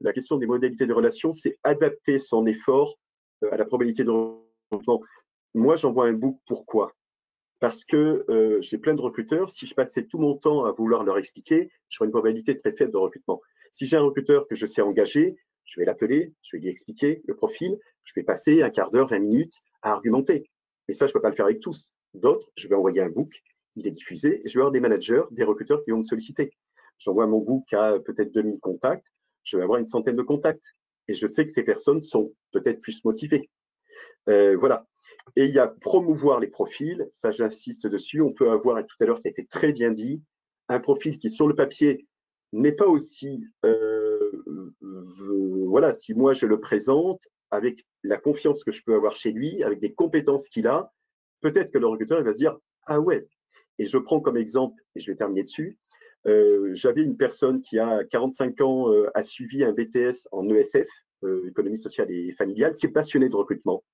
Speaker 9: la question des modalités de relation, c'est adapter son effort à la probabilité de recrutement. Moi, j'envoie un book. Pourquoi? Parce que j'ai plein de recruteurs. Si je passais tout mon temps à vouloir leur expliquer, j'aurais une probabilité très faible de recrutement. Si j'ai un recruteur que je sais engager, je vais l'appeler, je vais lui expliquer le profil, je vais passer un quart d'heure, 20 minutes à argumenter. Et ça, je ne peux pas le faire avec tous. D'autres, je vais envoyer un book, il est diffusé, et je vais avoir des managers, des recruteurs qui vont me solliciter. J'envoie mon book à peut-être 2000 contacts, je vais avoir une centaine de contacts. Et je sais que ces personnes sont peut-être plus motivées. Voilà. Et il y a promouvoir les profils, ça j'insiste dessus. On peut avoir, et tout à l'heure ça a été très bien dit, un profil qui sur le papier n'est pas aussi, voilà, si moi je le présente avec la confiance que je peux avoir chez lui, avec des compétences qu'il a, peut-être que le recruteur il va se dire ah ouais. Et je prends comme exemple, et je vais terminer dessus, j'avais une personne qui a 45 ans, a suivi un BTS en ESF, économie sociale et familiale, qui est passionné de recrutement.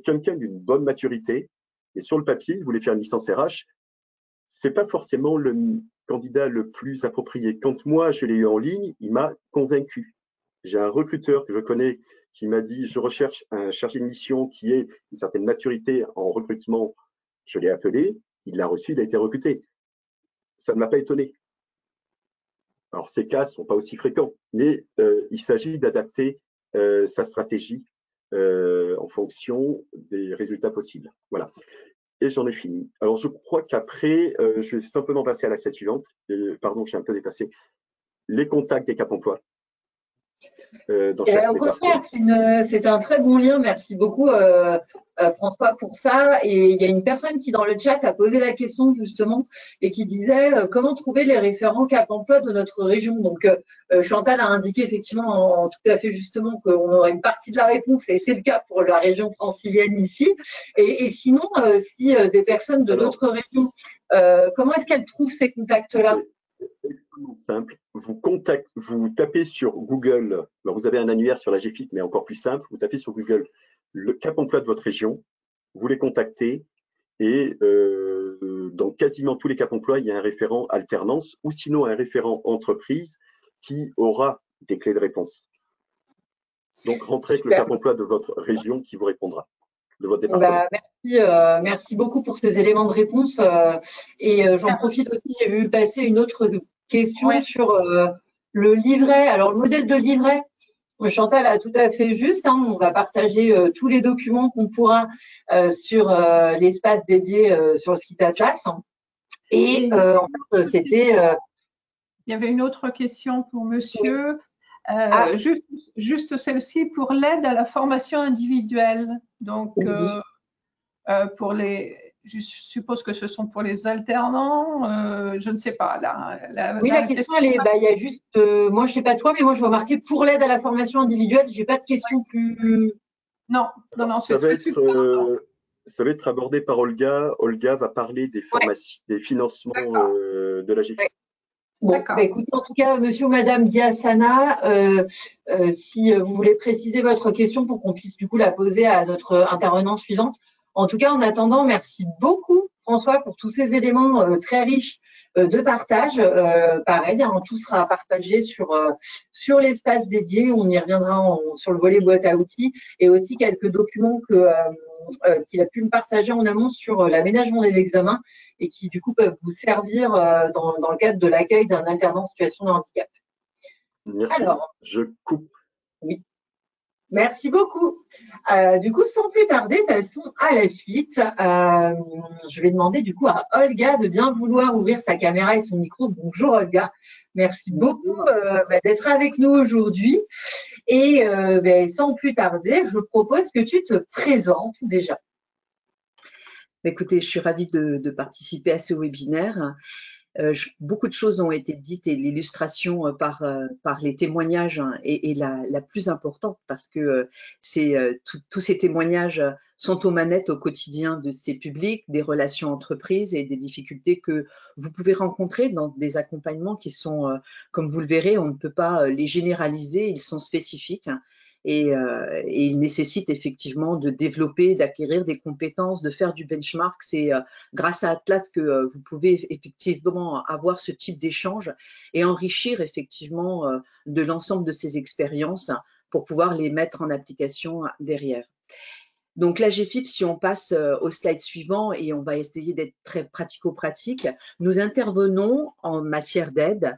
Speaker 9: Quelqu'un d'une bonne maturité, et sur le papier, il voulait faire une licence RH, c'est pas forcément le candidat le plus approprié. Quand moi, je l'ai eu en ligne, il m'a convaincu. J'ai un recruteur que je connais qui m'a dit, je recherche un chargé de mission qui ait une certaine maturité en recrutement. Je l'ai appelé, il l'a reçu, il a été recruté. Ça ne m'a pas étonné. Alors, ces cas ne sont pas aussi fréquents, mais il s'agit d'adapter sa stratégie en fonction des résultats possibles. Voilà. Et j'en ai fini. Alors, je crois qu'après, je vais simplement passer à la slide suivante. Pardon, je suis un peu dépassé. Les contacts des Cap Emploi.
Speaker 1: Au contraire, c'est un très bon lien. Merci beaucoup, François, pour ça. Et il y a une personne qui, dans le chat, a posé la question, justement, et qui disait comment trouver les référents Cap Emploi de notre région. Donc, Chantal a indiqué effectivement, tout à fait justement, qu'on aurait une partie de la réponse, et c'est le cas pour la région francilienne ici. Et sinon, si des personnes de d'autres régions, comment est-ce qu'elles trouvent ces contacts-là?
Speaker 9: Extrêmement simple. Vous tapez sur Google, alors vous avez un annuaire sur la GFIP, mais encore plus simple, vous tapez sur Google le Cap Emploi de votre région, vous les contactez et dans quasiment tous les Cap Emploi, il y a un référent alternance ou sinon un référent entreprise qui aura des clés de réponse. Donc rentrez avec le Cap Emploi de votre région qui vous répondra. De votre département.
Speaker 1: Merci beaucoup pour ces éléments de réponse. Et j'en profite aussi, j'ai vu passer une autre question sur le livret. Alors, le modèle de livret, Chantal a tout à fait juste. Hein, on va partager tous les documents qu'on pourra sur l'espace dédié sur le site Atlas. Et en fait, c'était…
Speaker 3: Il y avait une autre question pour monsieur. Juste celle-ci pour l'aide à la formation individuelle. Donc, pour je suppose que ce sont pour les alternants, je ne sais pas.
Speaker 1: La question, il y a juste, moi je ne sais pas toi, mais moi je vois marqué pour l'aide à la formation individuelle, je n'ai pas de question plus…
Speaker 3: Non,
Speaker 9: ça va être abordé par Olga. Olga va parler des formations, des financements de la GFIP.
Speaker 1: Bon, écoutez, en tout cas, monsieur ou madame Diasana, si vous voulez préciser votre question pour qu'on puisse du coup la poser à notre intervenante suivante. En tout cas, en attendant, merci beaucoup François pour tous ces éléments très riches de partage. Pareil, hein, tout sera partagé sur l'espace dédié. On y reviendra sur le volet boîte à outils et aussi quelques documents qu'il a pu me partager en amont sur l'aménagement des examens et qui du coup peuvent vous servir dans le cadre de l'accueil d'un alternant en situation de handicap.
Speaker 9: Merci. Alors, je coupe.
Speaker 1: Oui. Merci beaucoup. Du coup, sans plus tarder, passons à la suite. Je vais demander du coup à Olga de bien vouloir ouvrir sa caméra et son micro. Bonjour Olga. Merci beaucoup d'être avec nous aujourd'hui. Et sans plus tarder, je propose que tu te présentes déjà.
Speaker 10: Écoutez, je suis ravie de participer à ce webinaire. Beaucoup de choses ont été dites et l'illustration par les témoignages est la plus importante parce que tous ces témoignages sont aux manettes au quotidien de ces publics, des relations entreprises et des difficultés que vous pouvez rencontrer dans des accompagnements qui sont, comme vous le verrez, on ne peut pas les généraliser, ils sont spécifiques. Et il nécessite effectivement de développer, d'acquérir des compétences, de faire du benchmark. C'est grâce à Atlas que vous pouvez effectivement avoir ce type d'échange et enrichir effectivement de l'ensemble de ces expériences pour pouvoir les mettre en application derrière. Donc l'AGFIP, si on passe au slide suivant et on va essayer d'être très pratico-pratique, nous intervenons en matière d'aide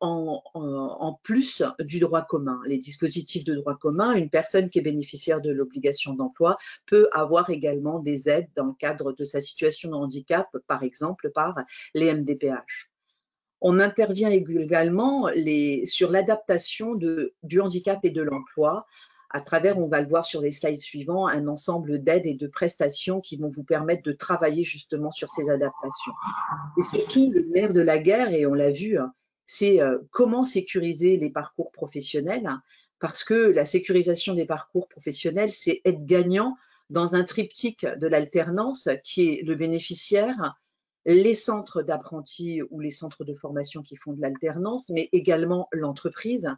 Speaker 10: en plus du droit commun. Les dispositifs de droit commun, une personne qui est bénéficiaire de l'obligation d'emploi peut avoir également des aides dans le cadre de sa situation de handicap, par exemple par les MDPH. On intervient également sur l'adaptation du handicap et de l'emploi à travers, on va le voir sur les slides suivants, un ensemble d'aides et de prestations qui vont vous permettre de travailler justement sur ces adaptations. Et surtout, le nerf de la guerre, et on l'a vu, c'est comment sécuriser les parcours professionnels, parce que la sécurisation des parcours professionnels, c'est être gagnant dans un triptyque de l'alternance qui est le bénéficiaire, les centres d'apprentis ou les centres de formation qui font de l'alternance, mais également l'entreprise.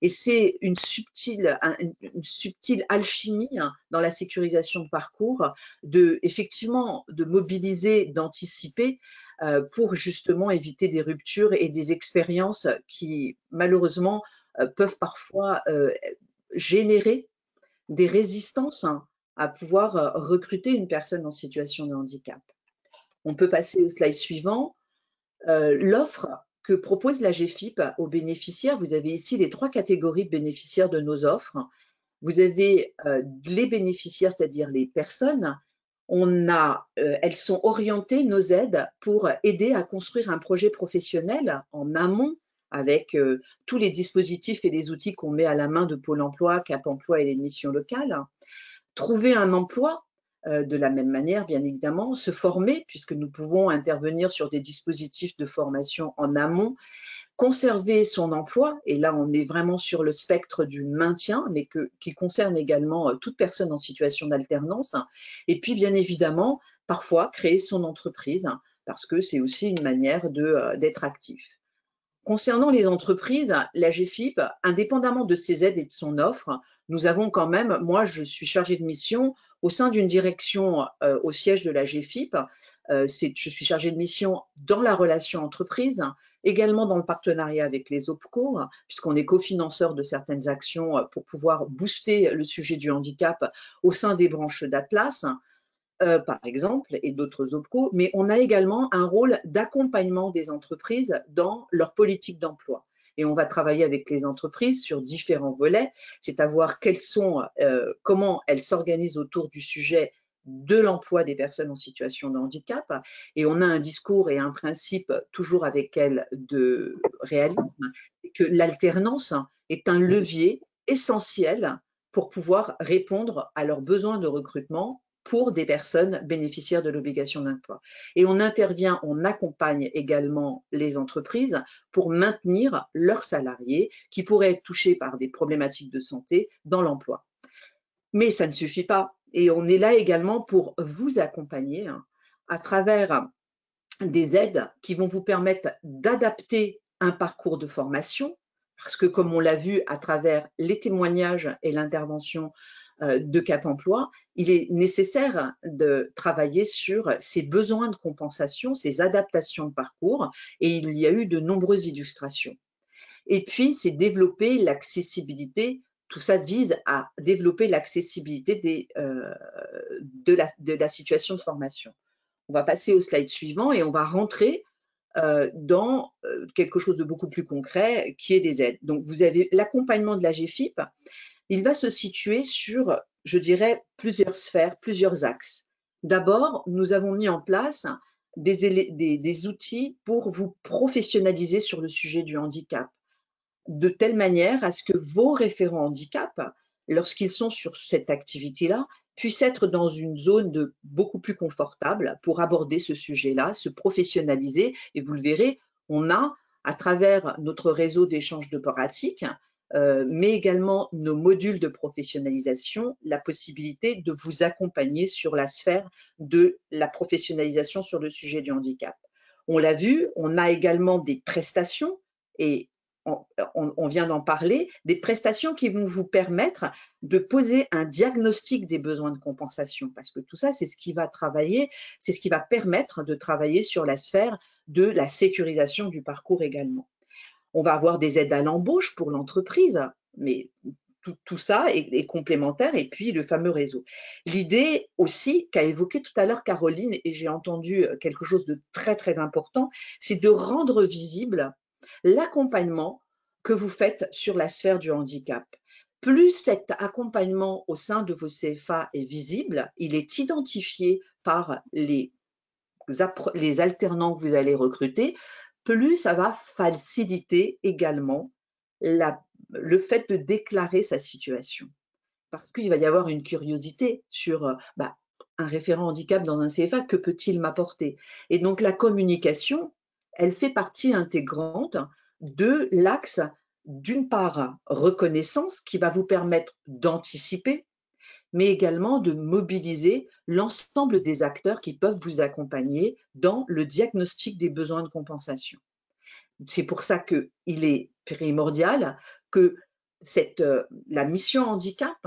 Speaker 10: Et c'est une subtile alchimie dans la sécurisation de parcours, effectivement de mobiliser, d'anticiper pour justement éviter des ruptures et des expériences qui malheureusement peuvent parfois générer des résistances à pouvoir recruter une personne en situation de handicap. On peut passer au slide suivant. L'offre que propose l'AGFIP aux bénéficiaires, vous avez ici les 3 catégories de bénéficiaires de nos offres. Vous avez les bénéficiaires, c'est-à-dire les personnes. Elles sont orientées, nos aides, pour aider à construire un projet professionnel en amont avec tous les dispositifs et les outils qu'on met à la main de Pôle emploi, Cap emploi et les missions locales. Trouver un emploi, de la même manière, bien évidemment, se former, puisque nous pouvons intervenir sur des dispositifs de formation en amont, conserver son emploi, et là on est vraiment sur le spectre du maintien, mais qui concerne également toute personne en situation d'alternance, et puis bien évidemment, parfois créer son entreprise, parce que c'est aussi une manière d'être actif. Concernant les entreprises, l'AGFIP, indépendamment de ses aides et de son offre, nous avons quand même, moi je suis chargée de mission au sein d'une direction au siège de l'AGFIP, je suis chargée de mission dans la relation entreprise, également dans le partenariat avec les OPCO, puisqu'on est cofinanceur de certaines actions pour pouvoir booster le sujet du handicap au sein des branches d'Atlas, par exemple, et d'autres OPCO, mais on a également un rôle d'accompagnement des entreprises dans leur politique d'emploi. Et on va travailler avec les entreprises sur différents volets, c'est à voir comment elles s'organisent autour du sujet de l'emploi des personnes en situation de handicap. Et on a un discours et un principe toujours avec elles de réalisme, que l'alternance est un levier essentiel pour pouvoir répondre à leurs besoins de recrutement pour des personnes bénéficiaires de l'obligation d'emploi. Et on intervient, on accompagne également les entreprises pour maintenir leurs salariés qui pourraient être touchés par des problématiques de santé dans l'emploi. Mais ça ne suffit pas. Et on est là également pour vous accompagner à travers des aides qui vont vous permettre d'adapter un parcours de formation, parce que comme on l'a vu à travers les témoignages et l'intervention de Cap emploi, il est nécessaire de travailler sur ces besoins de compensation, ces adaptations de parcours, et il y a eu de nombreuses illustrations. Et puis, c'est développer l'accessibilité, tout ça vise à développer l'accessibilité de la situation de formation. On va passer au slide suivant et on va rentrer dans quelque chose de beaucoup plus concret qui est des aides. Donc, vous avez l'accompagnement de l'AGFIP. Il va se situer sur, je dirais, plusieurs sphères, plusieurs axes. D'abord, nous avons mis en place des outils pour vous professionnaliser sur le sujet du handicap, de telle manière à ce que vos référents handicap, lorsqu'ils sont sur cette activité-là, puisse être dans une zone beaucoup plus confortable pour aborder ce sujet-là, se professionnaliser. Et vous le verrez, on a, à travers notre réseau d'échange de pratiques, mais également nos modules de professionnalisation, la possibilité de vous accompagner sur la sphère de la professionnalisation sur le sujet du handicap. On l'a vu, on a également des prestations, et on vient d'en parler, des prestations qui vont vous permettre de poser un diagnostic des besoins de compensation, parce que tout ça, c'est ce qui va travailler, c'est ce qui va permettre de travailler sur la sphère de la sécurisation du parcours également. On va avoir des aides à l'embauche pour l'entreprise, mais tout ça est complémentaire, et puis le fameux réseau. L'idée aussi qu'a évoqué tout à l'heure Caroline, et j'ai entendu quelque chose de très très important, c'est de rendre visible l'accompagnement que vous faites sur la sphère du handicap. Plus cet accompagnement au sein de vos CFA est visible, il est identifié par les alternants que vous allez recruter, plus ça va faciliter également le fait de déclarer sa situation. Parce qu'il va y avoir une curiosité sur un référent handicap dans un CFA, que peut-il m'apporter? Et donc la communication, elle fait partie intégrante de l'axe, d'une part, reconnaissance, qui va vous permettre d'anticiper, mais également de mobiliser l'ensemble des acteurs qui peuvent vous accompagner dans le diagnostic des besoins de compensation. C'est pour ça qu'il est primordial que la mission handicap,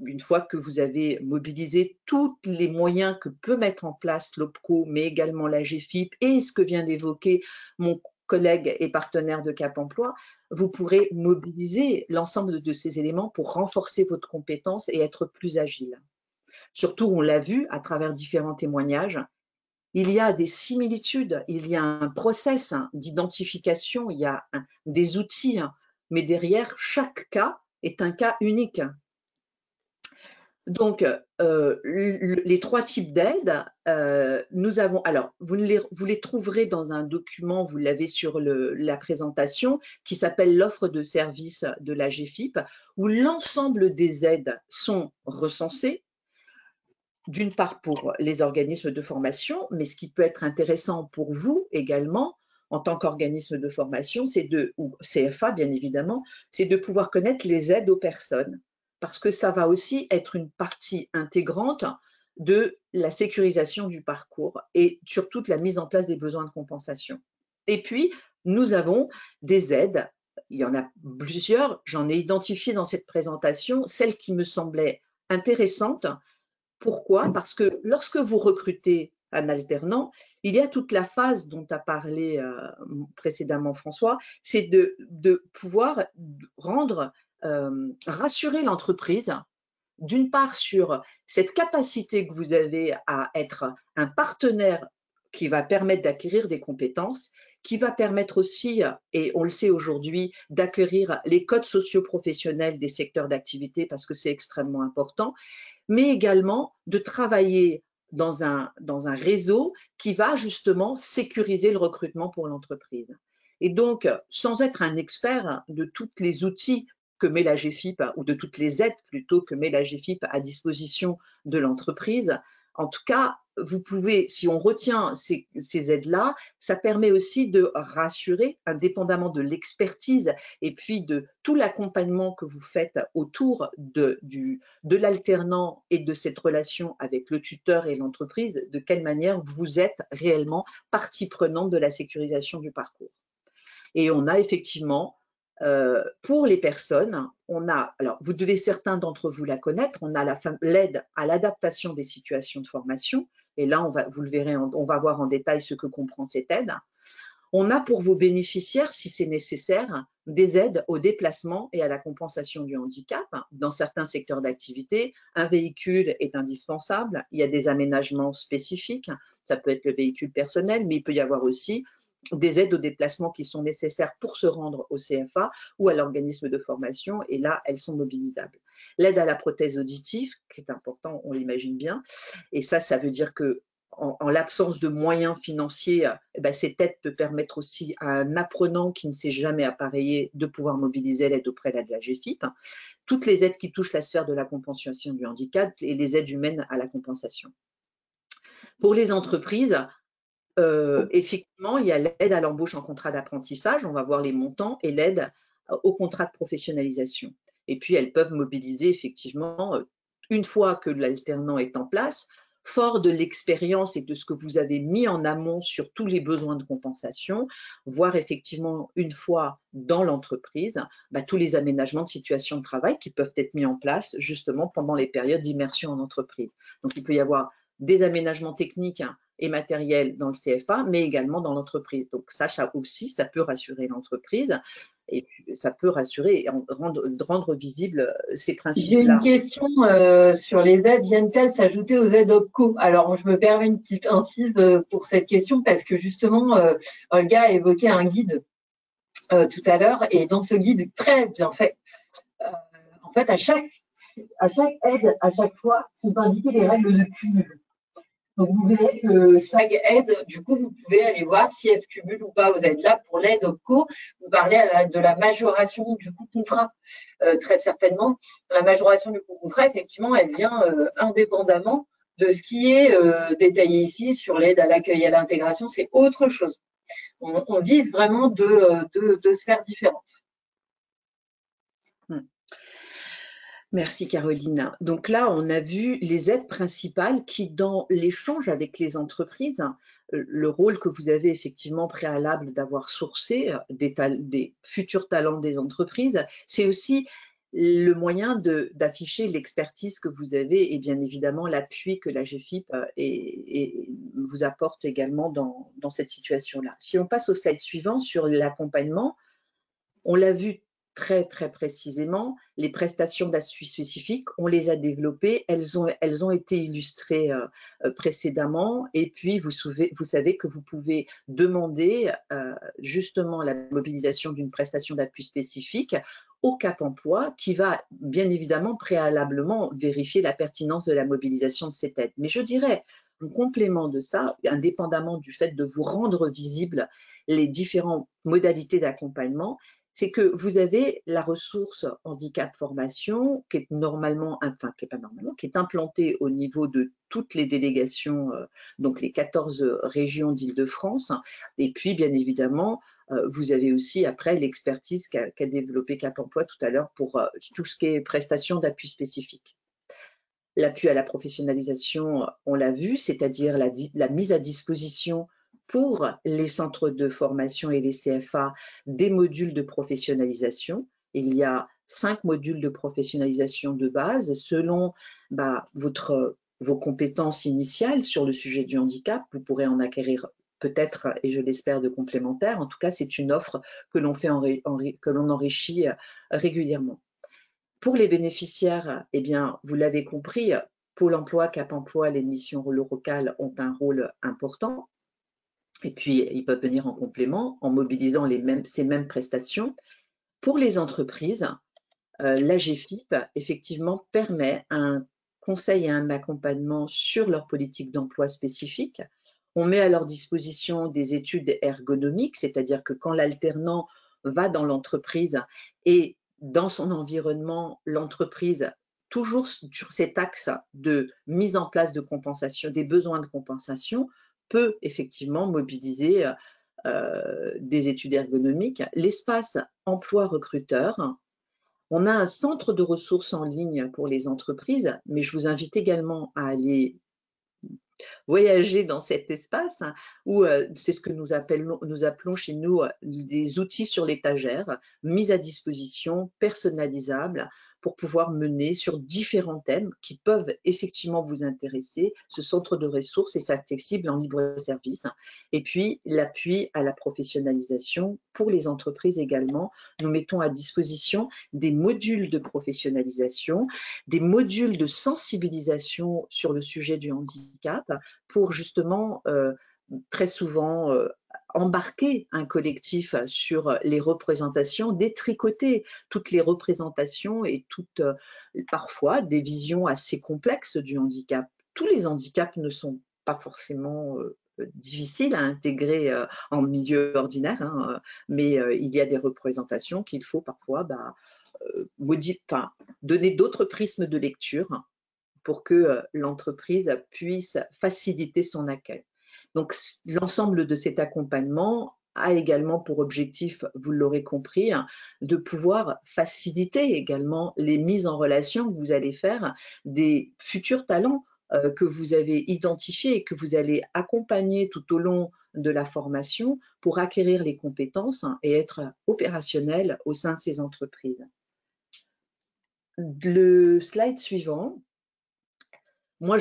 Speaker 10: une fois que vous avez mobilisé tous les moyens que peut mettre en place l'OPCO, mais également la GFIP et ce que vient d'évoquer mon collègue et partenaire de Cap Emploi, vous pourrez mobiliser l'ensemble de ces éléments pour renforcer votre compétence et être plus agile. Surtout, on l'a vu à travers différents témoignages, il y a des similitudes, il y a un process d'identification, il y a des outils, mais derrière, chaque cas est un cas unique. Donc, les trois types d'aides, nous avons, alors, vous les trouverez dans un document, vous l'avez sur la présentation, qui s'appelle l'offre de service de la GFIP, où l'ensemble des aides sont recensées, d'une part pour les organismes de formation, mais ce qui peut être intéressant pour vous également, en tant qu'organisme de formation, ou CFA bien évidemment, c'est de pouvoir connaître les aides aux personnes, parce que ça va aussi être une partie intégrante de la sécurisation du parcours et surtout de la mise en place des besoins de compensation. Et puis, nous avons des aides, il y en a plusieurs, j'en ai identifié dans cette présentation, celle qui me semblait intéressante. Pourquoi? Parce que lorsque vous recrutez un alternant, il y a toute la phase dont a parlé précédemment François, c'est de pouvoir rassurer l'entreprise, d'une part sur cette capacité que vous avez à être un partenaire qui va permettre d'acquérir des compétences, qui va permettre aussi, et on le sait aujourd'hui, d'acquérir les codes socio-professionnels des secteurs d'activité parce que c'est extrêmement important, mais également de travailler dans un réseau qui va justement sécuriser le recrutement pour l'entreprise. Et donc, sans être un expert de tous les outils que met la GFIP, ou de toutes les aides plutôt que met la GFIP à disposition de l'entreprise, en tout cas, vous pouvez, si on retient ces aides-là, ça permet aussi de rassurer, indépendamment de l'expertise et puis de tout l'accompagnement que vous faites autour de l'alternant et de cette relation avec le tuteur et l'entreprise, de quelle manière vous êtes réellement partie prenante de la sécurisation du parcours. Et on a effectivement, pour les personnes, alors vous devez certains d'entre vous la connaître, on a l'aide à l'adaptation des situations de formation, et là vous le verrez, on va voir en détail ce que comprend cette aide. On a pour vos bénéficiaires, si c'est nécessaire, des aides au déplacement et à la compensation du handicap. Dans certains secteurs d'activité, un véhicule est indispensable. Il y a des aménagements spécifiques. Ça peut être le véhicule personnel, mais il peut y avoir aussi des aides au déplacement qui sont nécessaires pour se rendre au CFA ou à l'organisme de formation. Et là, elles sont mobilisables. L'aide à la prothèse auditive, qui est important, on l'imagine bien. Et ça veut dire que en l'absence de moyens financiers, cette aide peut permettre aussi à un apprenant qui ne s'est jamais appareillé de pouvoir mobiliser l'aide auprès de la GFIP. Toutes les aides qui touchent la sphère de la compensation du handicap et les aides humaines à la compensation. Pour les entreprises, effectivement, il y a l'aide à l'embauche en contrat d'apprentissage, on va voir les montants, et l'aide au contrat de professionnalisation. Et puis, elles peuvent mobiliser effectivement, une fois que l'alternant est en place, fort de l'expérience et de ce que vous avez mis en amont sur tous les besoins de compensation, voir effectivement une fois dans l'entreprise tous les aménagements de situation de travail qui peuvent être mis en place justement pendant les périodes d'immersion en entreprise. Donc, il peut y avoir des aménagements techniques et matériels dans le CFA, mais également dans l'entreprise. Donc ça aussi, ça peut rassurer l'entreprise et puis ça peut rassurer et rendre visible ces principes-là.
Speaker 1: J'ai une question sur les aides. Viennent-elles s'ajouter aux aides OPCO? Alors, je me permets une petite incise pour cette question parce que justement, Olga a évoqué un guide tout à l'heure et dans ce guide très bien fait, en fait, à chaque aide, à chaque fois, sont indiquées les règles de cumul. Donc, vous verrez que chaque aide, du coup, vous pouvez aller voir si elle se cumule ou pas aux aides. Là, pour l'aide OPCO, vous parlez de la majoration du coût contrat. Très certainement, la majoration du coût contrat, effectivement, elle vient indépendamment de ce qui est détaillé ici sur l'aide à l'accueil et à l'intégration. C'est autre chose. On vise vraiment deux sphères différentes.
Speaker 10: Merci Caroline. Donc là, on a vu les aides principales qui, dans l'échange avec les entreprises, le rôle que vous avez effectivement préalable d'avoir sourcé des futurs talents des entreprises, c'est aussi le moyen d'afficher l'expertise que vous avez et bien évidemment l'appui que la GFIP vous apporte également dans cette situation-là. Si on passe au slide suivant sur l'accompagnement, on l'a vu très précisément, les prestations d'appui spécifiques, on les a développées, elles ont été illustrées précédemment et puis vous savez que vous pouvez demander justement la mobilisation d'une prestation d'appui spécifique au Cap Emploi qui va bien évidemment préalablement vérifier la pertinence de la mobilisation de cette aide. Mais je dirais, en complément de ça, indépendamment du fait de vous rendre visible les différentes modalités d'accompagnement, c'est que vous avez la ressource handicap formation qui est qui est implantée au niveau de toutes les délégations, donc les 14 régions d'Île-de-France. Et puis, bien évidemment, vous avez aussi après l'expertise qu'a développé Cap Emploi tout à l'heure pour tout ce qui est prestations d'appui spécifique. L'appui à la professionnalisation, on l'a vu, c'est-à-dire la mise à disposition pour les centres de formation et les CFA des modules de professionnalisation. Il y a 5 modules de professionnalisation de base selon vos compétences initiales sur le sujet du handicap. Vous pourrez en acquérir peut-être, et je l'espère, de complémentaires. En tout cas, c'est une offre que l'on enrichit régulièrement. Pour les bénéficiaires, eh bien, vous l'avez compris, Pôle emploi, Cap Emploi, les missions locales ont un rôle important. Et puis, ils peuvent venir en complément en mobilisant ces mêmes prestations. Pour les entreprises, la GFIP, effectivement, permet un conseil et un accompagnement sur leur politique d'emploi spécifique. On met à leur disposition des études ergonomiques, c'est-à-dire que quand l'alternant va dans l'entreprise et dans son environnement, l'entreprise, toujours sur cet axe de mise en place de compensation, des besoins de compensation, peut effectivement mobiliser des études ergonomiques. L'espace emploi recruteur, on a un centre de ressources en ligne pour les entreprises, mais je vous invite également à aller voyager dans cet espace où c'est ce que nous appelons chez nous des outils sur l'étagère, mis à disposition, personnalisables, pour pouvoir mener sur différents thèmes qui peuvent effectivement vous intéresser. Ce centre de ressources est accessible en libre service. Et puis, l'appui à la professionnalisation pour les entreprises également. Nous mettons à disposition des modules de professionnalisation, des modules de sensibilisation sur le sujet du handicap pour justement très souvent embarquer un collectif sur les représentations, détricoter toutes les représentations et toutes parfois des visions assez complexes du handicap. Tous les handicaps ne sont pas forcément difficile à intégrer en milieu ordinaire, hein, mais il y a des représentations qu'il faut parfois donner d'autres prismes de lecture pour que l'entreprise puisse faciliter son accueil. Donc, l'ensemble de cet accompagnement a également pour objectif, vous l'aurez compris, de pouvoir faciliter également les mises en relation que vous allez faire des futurs talents que vous avez identifiés et que vous allez accompagner tout au long de la formation pour acquérir les compétences et être opérationnel au sein de ces entreprises. Le slide suivant. Moi,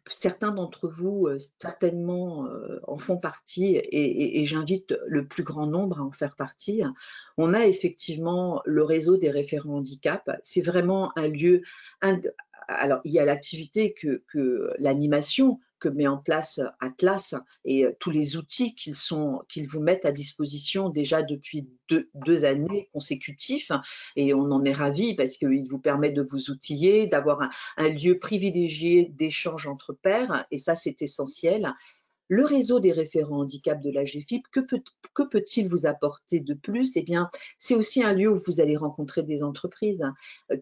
Speaker 10: certains d'entre vous, certainement, en font partie et j'invite le plus grand nombre à en faire partie. On a effectivement le réseau des référents handicap. C'est vraiment un lieu… Alors, il y a l'activité que l'animation que met en place Atlas et tous les outils qu'ils vous mettent à disposition déjà depuis deux années consécutifs. Et on en est ravis parce qu'il vous permet de vous outiller, d'avoir un lieu privilégié d'échange entre pairs. Et ça, c'est essentiel. Le réseau des référents handicap de la GFIP, que peut-il vous apporter de plus? Eh bien, c'est aussi un lieu où vous allez rencontrer des entreprises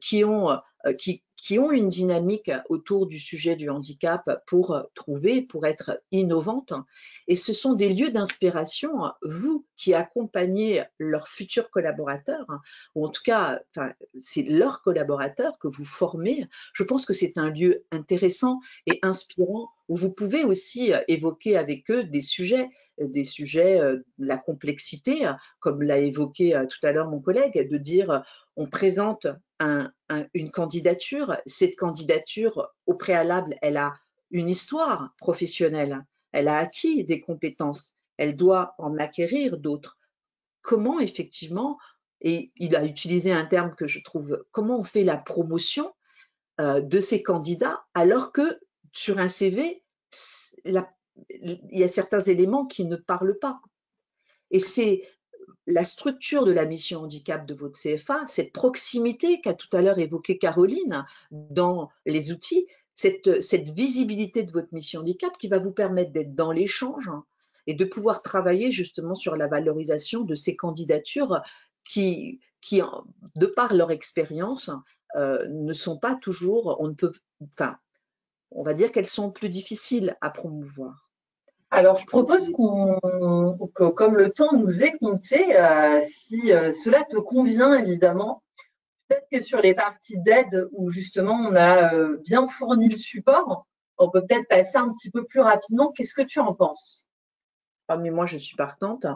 Speaker 10: qui ont une dynamique autour du sujet du handicap pour être innovantes. Et ce sont des lieux d'inspiration, vous qui accompagnez leurs futurs collaborateurs, ou en tout cas, c'est leurs collaborateurs que vous formez. Je pense que c'est un lieu intéressant et inspirant où vous pouvez aussi évoquer avec eux des sujets de la complexité, comme l'a évoqué tout à l'heure mon collègue, de dire on présente une candidature, cette candidature au préalable, elle a une histoire professionnelle, elle a acquis des compétences, elle doit en acquérir d'autres. Comment effectivement, et il a utilisé un terme que je trouve, comment on fait la promotion de ces candidats alors que sur un CV, il y a certains éléments qui ne parlent pas. Et c'est la structure de la mission handicap de votre CFA, cette proximité qu'a tout à l'heure évoquée Caroline dans les outils, cette visibilité de votre mission handicap qui va vous permettre d'être dans l'échange et de pouvoir travailler justement sur la valorisation de ces candidatures qui de par leur expérience, ne sont pas toujours, on va dire qu'elles sont plus difficiles à promouvoir.
Speaker 1: Alors, je propose que, comme le temps nous est compté, si cela te convient évidemment, peut-être que sur les parties d'aide où justement on a bien fourni le support, on peut peut-être passer un petit peu plus rapidement. Qu'est-ce que tu en penses?
Speaker 10: Ah, mais moi, je suis partante.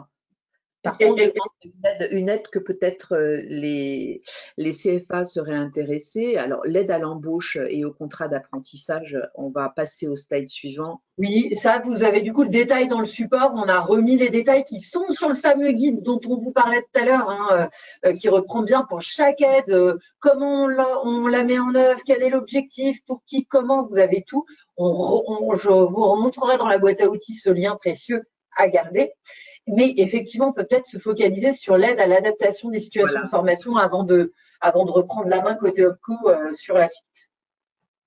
Speaker 10: Par contre, je pense qu'une aide que peut-être les CFA seraient intéressés. Alors, l'aide à l'embauche et au contrat d'apprentissage, on va passer au slide suivant.
Speaker 1: Oui, ça, vous avez du coup le détail dans le support. On a remis les détails qui sont sur le fameux guide dont on vous parlait tout à l'heure, qui reprend bien pour chaque aide, comment on la met en œuvre, quel est l'objectif, pour qui, comment, vous avez tout. Je vous remontrerai dans la boîte à outils ce lien précieux à garder. Mais effectivement, peut-être se focaliser sur l'aide à l'adaptation des situations de formation avant de reprendre la main côté OPCO sur la suite.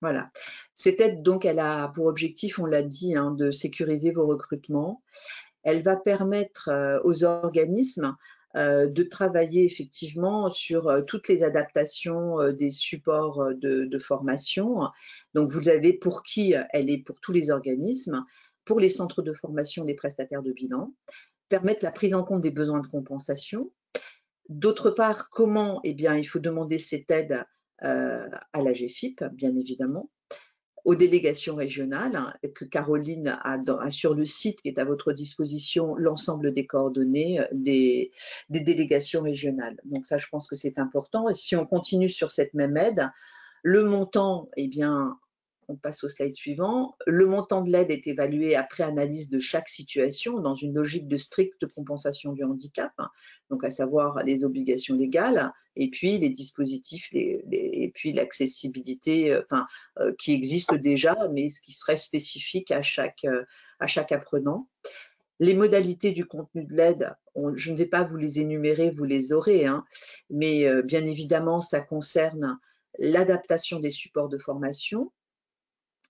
Speaker 10: Voilà. Cette aide, donc, elle a pour objectif, on l'a dit, de sécuriser vos recrutements. Elle va permettre aux organismes de travailler effectivement sur toutes les adaptations des supports de formation. Donc, vous avez pour qui elle est pour tous les organismes, pour les centres de formation des prestataires de bilan, permettre la prise en compte des besoins de compensation. D'autre part, comment? Eh bien, il faut demander cette aide à la GFIP, bien évidemment, aux délégations régionales, que Caroline a sur le site qui est à votre disposition l'ensemble des coordonnées des délégations régionales. Donc ça, je pense que c'est important. Et si on continue sur cette même aide, le montant, eh bien, on passe au slide suivant. Le montant de l'aide est évalué après analyse de chaque situation dans une logique de stricte compensation du handicap, donc à savoir les obligations légales et puis les dispositifs et puis l'accessibilité qui existe déjà, mais ce qui serait spécifique à chaque apprenant. Les modalités du contenu de l'aide, je ne vais pas vous les énumérer, vous les aurez, mais bien évidemment, ça concerne l'adaptation des supports de formation,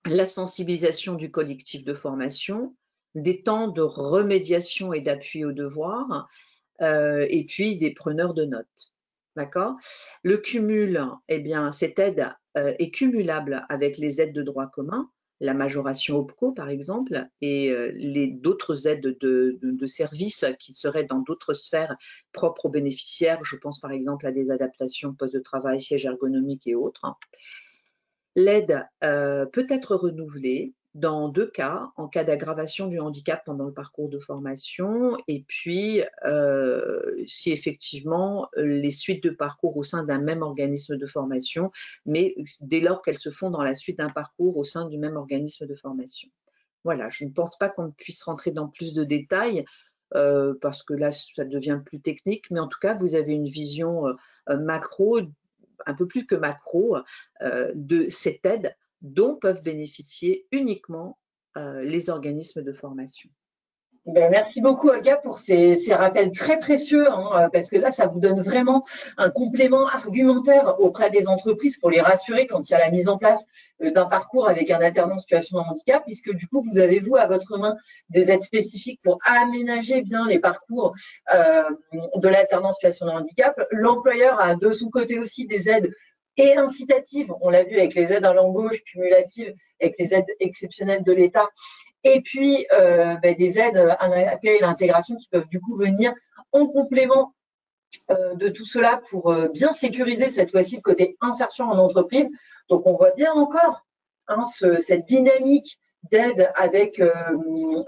Speaker 10: la sensibilisation du collectif de formation, des temps de remédiation et d'appui aux devoirs, et puis des preneurs de notes. D'accord? Le cumul, eh bien, cette aide est cumulable avec les aides de droit commun, la majoration OPCO par exemple, et d'autres aides de services qui seraient dans d'autres sphères propres aux bénéficiaires. Je pense par exemple à des adaptations poste de travail, siège ergonomique et autres. L'aide peut être renouvelée dans 2 cas, en cas d'aggravation du handicap pendant le parcours de formation et puis si effectivement les suites de parcours au sein d'un même organisme de formation, mais dès lors qu'elles se font dans la suite d'un parcours au sein du même organisme de formation. Voilà, je ne pense pas qu'on puisse rentrer dans plus de détails parce que là, ça devient plus technique, mais en tout cas, vous avez une vision macro, un peu plus que macro, de cette aide dont peuvent bénéficier uniquement les organismes de formation.
Speaker 1: Ben, merci beaucoup Olga pour ces rappels très précieux, hein, parce que là, ça vous donne vraiment un complément argumentaire auprès des entreprises pour les rassurer quand il y a la mise en place d'un parcours avec un alternant en situation de handicap, puisque du coup, vous avez, vous, à votre main, des aides spécifiques pour aménager bien les parcours de l'alternant en situation de handicap. L'employeur a de son côté aussi des aides et incitatives, on l'a vu avec les aides à l'embauche cumulatives, avec les aides exceptionnelles de l'État, et puis des aides à l'accueil et l'intégration qui peuvent du coup venir en complément de tout cela pour bien sécuriser cette fois-ci le côté insertion en entreprise. Donc on voit bien encore cette dynamique d'aide avec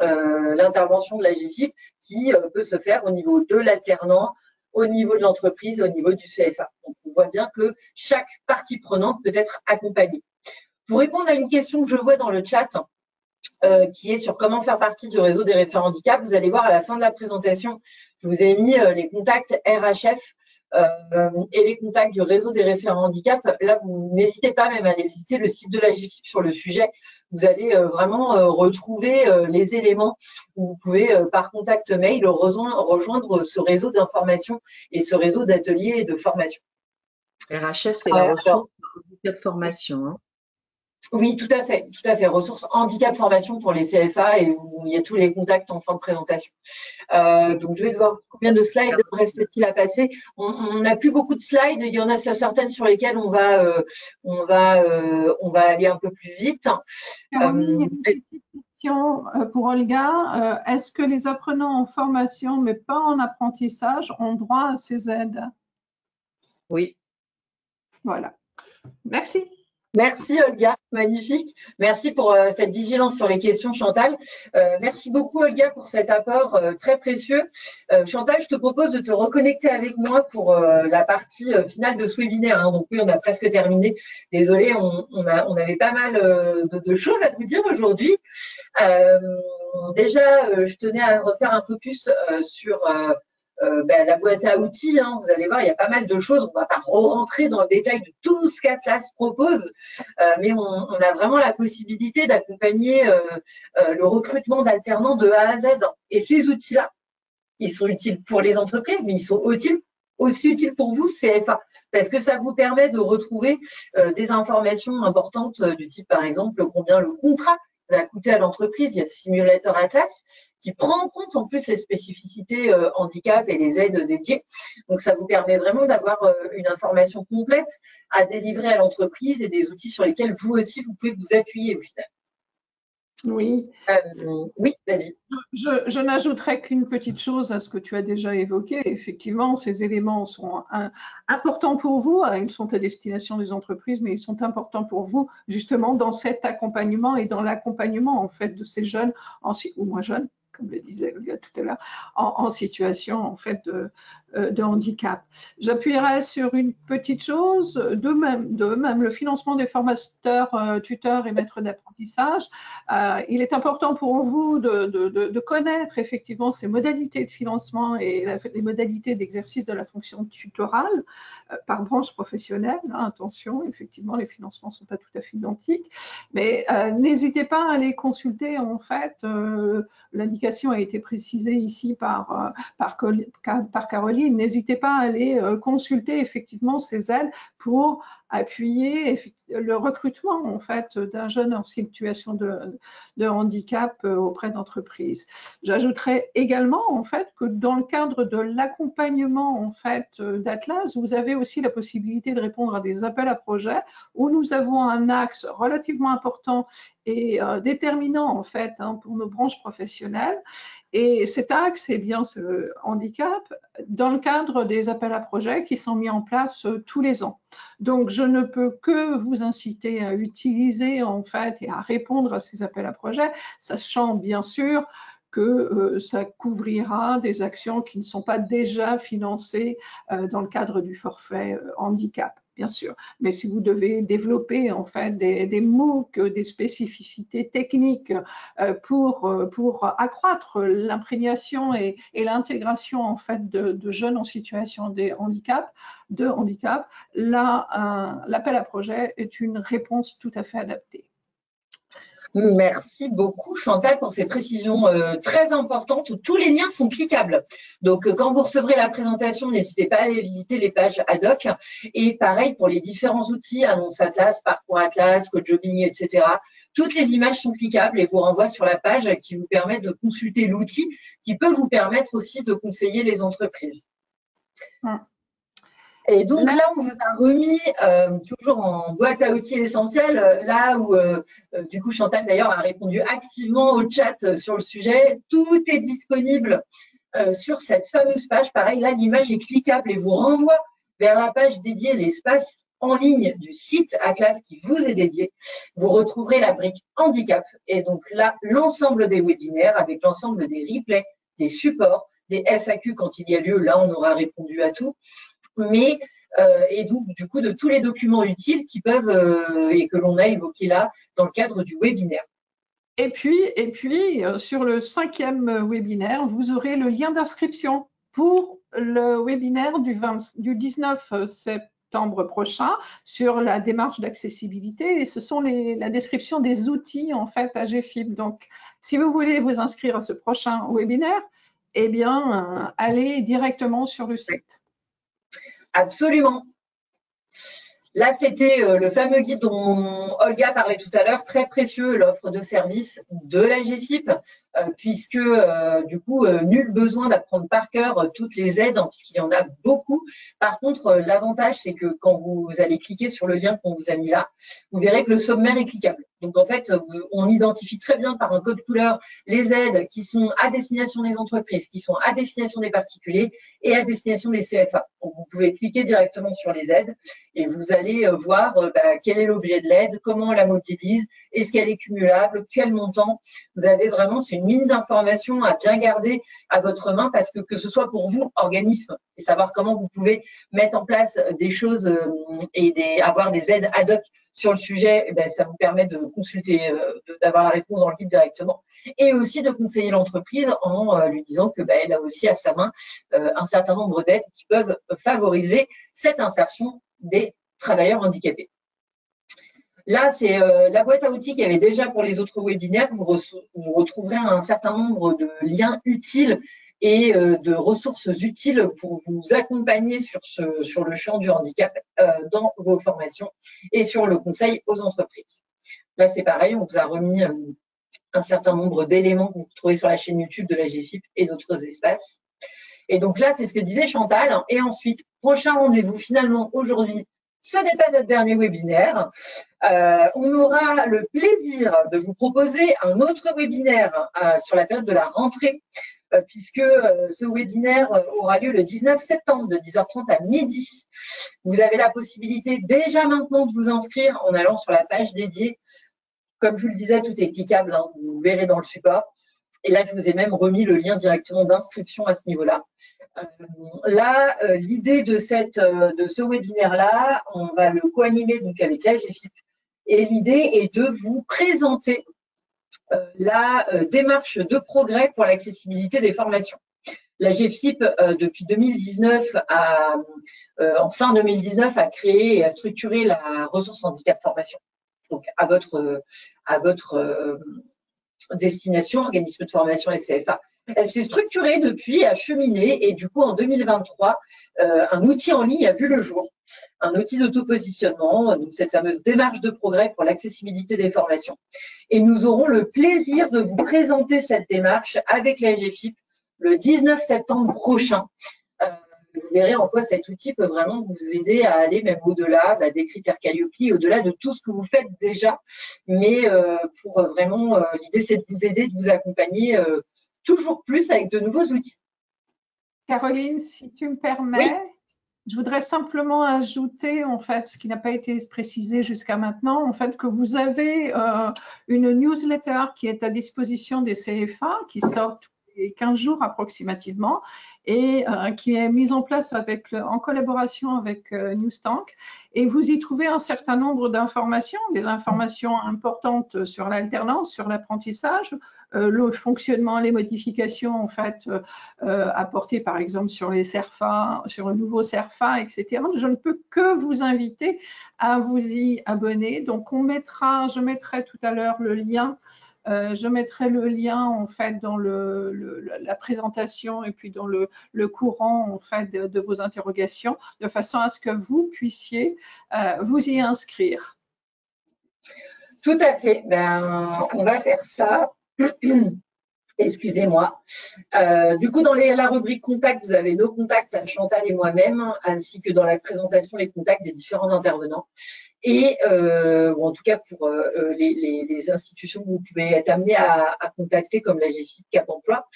Speaker 1: l'intervention de la GFIP qui peut se faire au niveau de l'alternant, au niveau de l'entreprise, au niveau du CFA. Donc on voit bien que chaque partie prenante peut être accompagnée. Pour répondre à une question que je vois dans le chat, qui est sur comment faire partie du réseau des référents handicap. Vous allez voir à la fin de la présentation, je vous ai mis les contacts RHF et les contacts du réseau des référents handicap. Là, vous n'hésitez pas même à aller visiter le site de la GFIP sur le sujet. Vous allez vraiment retrouver les éléments où vous pouvez, par contact mail, rejoindre ce réseau d'information et ce réseau d'ateliers et de formation.
Speaker 10: RHF, c'est la ressource handicap formation. Hein.
Speaker 1: Oui, tout à fait. Ressources handicap formation pour les CFA et où il y a tous les contacts en fin de présentation. Donc, je vais devoir combien de slides reste-t-il à passer. On n'a plus beaucoup de slides. Il y en a certaines sur lesquelles on va aller un peu plus vite.
Speaker 3: Caroline, une petite question pour Olga. Est-ce que les apprenants en formation, mais pas en apprentissage, ont droit à ces aides?
Speaker 10: Oui.
Speaker 3: Voilà. Merci.
Speaker 1: Merci Olga, magnifique. Merci pour cette vigilance sur les questions, Chantal. Merci beaucoup Olga pour cet apport très précieux. Chantal, je te propose de te reconnecter avec moi pour la partie finale de ce webinaire. Hein. Donc oui, on a presque terminé. Désolée, on avait pas mal de choses à vous dire aujourd'hui. Déjà, je tenais à refaire un focus sur la boîte à outils, hein, vous allez voir, il y a pas mal de choses. On ne va pas rentrer dans le détail de tout ce qu'Atlas propose, mais on a vraiment la possibilité d'accompagner le recrutement d'alternants de A à Z. Et ces outils-là, ils sont utiles pour les entreprises, mais ils sont aussi utiles pour vous, CFA, parce que ça vous permet de retrouver des informations importantes du type, par exemple, combien le contrat va coûter à l'entreprise. Il y a le simulateur Atlas qui prend en compte en plus les spécificités handicap et les aides dédiées. Donc, ça vous permet vraiment d'avoir une information complète à délivrer à l'entreprise et des outils sur lesquels vous aussi, vous pouvez vous appuyer au final.
Speaker 3: Oui.
Speaker 1: Oui, vas-y.
Speaker 3: Je n'ajouterai qu'une petite chose à ce que tu as déjà évoqué. Effectivement, ces éléments sont importants pour vous. Ils sont à destination des entreprises, mais ils sont importants pour vous justement dans cet accompagnement et dans l'accompagnement en fait de ces jeunes ou moins jeunes, comme le disait Olga tout à l'heure, en situation en fait de handicap. J'appuierai sur une petite chose, de même le financement des formateurs, tuteurs et maîtres d'apprentissage. Il est important pour vous de connaître effectivement ces modalités de financement et les modalités d'exercice de la fonction tutorale par branche professionnelle. Hein, attention, effectivement, les financements ne sont pas tout à fait identiques, mais n'hésitez pas à les consulter. En fait, l'indication a été précisée ici par Caroline. N'hésitez pas à aller consulter effectivement ces aides pour appuyer le recrutement en fait d'un jeune en situation de handicap auprès d'entreprises. J'ajouterais également en fait que dans le cadre de l'accompagnement en fait d'Atlas, vous avez aussi la possibilité de répondre à des appels à projets où nous avons un axe relativement important et déterminant en fait pour nos branches professionnelles. Et cet axe, c'est bien ce handicap dans le cadre des appels à projets qui sont mis en place tous les ans. Donc, je ne peux que vous inciter à utiliser en fait et à répondre à ces appels à projets, sachant bien sûr que ça couvrira des actions qui ne sont pas déjà financées dans le cadre du forfait handicap, bien sûr. Mais si vous devez développer en fait des MOOC, des spécificités techniques pour accroître l'imprégnation et l'intégration en fait de jeunes en situation de handicap, là, l'appel à projet est une réponse tout à fait adaptée.
Speaker 1: Merci beaucoup Chantal pour ces précisions très importantes où tous les liens sont cliquables. Donc quand vous recevrez la présentation, n'hésitez pas à aller visiter les pages ad hoc. Et pareil pour les différents outils, Annonce Atlas, Parcours Atlas, Cojobbing, etc. Toutes les images sont cliquables et vous renvoient sur la page qui vous permet de consulter l'outil qui peut vous permettre aussi de conseiller les entreprises. Et donc là, on vous a remis, toujours en boîte à outils essentielle, là où, du coup, Chantal d'ailleurs a répondu activement au chat sur le sujet. Tout est disponible sur cette fameuse page. Pareil, là, l'image est cliquable et vous renvoie vers la page dédiée, l'espace en ligne du site Atlas qui vous est dédié. Vous retrouverez la brique handicap. Et donc là, l'ensemble des webinaires avec l'ensemble des replays, des supports, des FAQ quand il y a lieu. Là, on aura répondu à tout. Mais et donc du coup de tous les documents utiles qui peuvent et que l'on a évoqués là dans le cadre du webinaire.
Speaker 3: Et puis sur le 5e webinaire, vous aurez le lien d'inscription pour le webinaire du 19 septembre prochain sur la démarche d'accessibilité et ce sont la description des outils en fait AGFIP. Donc si vous voulez vous inscrire à ce prochain webinaire, eh bien allez directement sur le site.
Speaker 1: Absolument. Là, c'était le fameux guide dont Olga parlait tout à l'heure, très précieux, l'offre de service de la GFIP, puisque du coup, nul besoin d'apprendre par cœur toutes les aides, puisqu'il y en a beaucoup. Par contre, l'avantage, c'est que quand vous allez cliquer sur le lien qu'on vous a mis là, vous verrez que le sommaire est cliquable. Donc, en fait, on identifie très bien par un code couleur les aides qui sont à destination des entreprises, qui sont à destination des particuliers et à destination des CFA. Donc, vous pouvez cliquer directement sur les aides et vous allez voir quel est l'objet de l'aide, comment on la mobilise, est-ce qu'elle est cumulable, quel montant. Vous avez vraiment, c'est une mine d'informations à bien garder à votre main parce que ce soit pour vous, organisme, et savoir comment vous pouvez mettre en place des choses et avoir des aides ad hoc sur le sujet, ça vous permet de consulter, d'avoir la réponse dans le guide directement et aussi de conseiller l'entreprise en lui disant que elle a aussi à sa main un certain nombre d'aides qui peuvent favoriser cette insertion des travailleurs handicapés. Là, c'est la boîte à outils qu'il y avait déjà pour les autres webinaires. Vous retrouverez un certain nombre de liens utiles et de ressources utiles pour vous accompagner sur le champ du handicap dans vos formations et sur le conseil aux entreprises. Là, c'est pareil, on vous a remis un certain nombre d'éléments que vous trouvez sur la chaîne YouTube de la GFIP et d'autres espaces. Et donc là, c'est ce que disait Chantal. Et ensuite, prochain rendez-vous, finalement, aujourd'hui, ce n'est pas notre dernier webinaire. On aura le plaisir de vous proposer un autre webinaire sur la période de la rentrée, puisque ce webinaire aura lieu le 19 septembre de 10h30 à midi. Vous avez la possibilité déjà maintenant de vous inscrire en allant sur la page dédiée. Comme je vous le disais, tout est cliquable, vous verrez dans le support. Et là, je vous ai même remis le lien directement d'inscription à ce niveau-là. Là, l'idée de ce webinaire-là, on va le co-animer donc avec la GFIP. Et l'idée est de vous présenter la démarche de progrès pour l'accessibilité des formations. La GFIP, depuis 2019, en fin 2019, a créé et a structuré la ressource handicap formation. Donc, à votre destination organisme de formation et CFA. Elle s'est structurée depuis, a cheminé et du coup en 2023, un outil en ligne a vu le jour, un outil d'autopositionnement, donc cette fameuse démarche de progrès pour l'accessibilité des formations. Et nous aurons le plaisir de vous présenter cette démarche avec la GFIP le 19 septembre prochain. Vous verrez en quoi cet outil peut vraiment vous aider à aller même au-delà des critères Calliope, au-delà de tout ce que vous faites déjà. Mais pour vraiment, l'idée c'est de vous aider, de vous accompagner toujours plus avec de nouveaux outils.
Speaker 3: Caroline, si tu me permets, oui. Je voudrais simplement ajouter, en fait, ce qui n'a pas été précisé jusqu'à maintenant, en fait, que vous avez une newsletter qui est à disposition des CFA, qui sort tous les 15 jours approximativement, et qui est mise en place en collaboration avec Newstank. Et vous y trouvez un certain nombre d'informations, des informations importantes sur l'alternance, sur l'apprentissage, le fonctionnement, les modifications en fait apportées par exemple sur les CERFA, sur le nouveau CERFA, etc. Je ne peux que vous inviter à vous y abonner. Donc je mettrai tout à l'heure le lien. Je mettrai le lien en fait dans la présentation et puis dans le courant en fait de vos interrogations, de façon à ce que vous puissiez vous y inscrire.
Speaker 1: Tout à fait. On va faire ça. Excusez-moi. Du coup, dans la rubrique contact, vous avez nos contacts, Chantal et moi-même, ainsi que dans la présentation, les contacts des différents intervenants. Et ou en tout cas pour les institutions que vous pouvez être amenés à contacter, comme la GFIP Cap Emploi.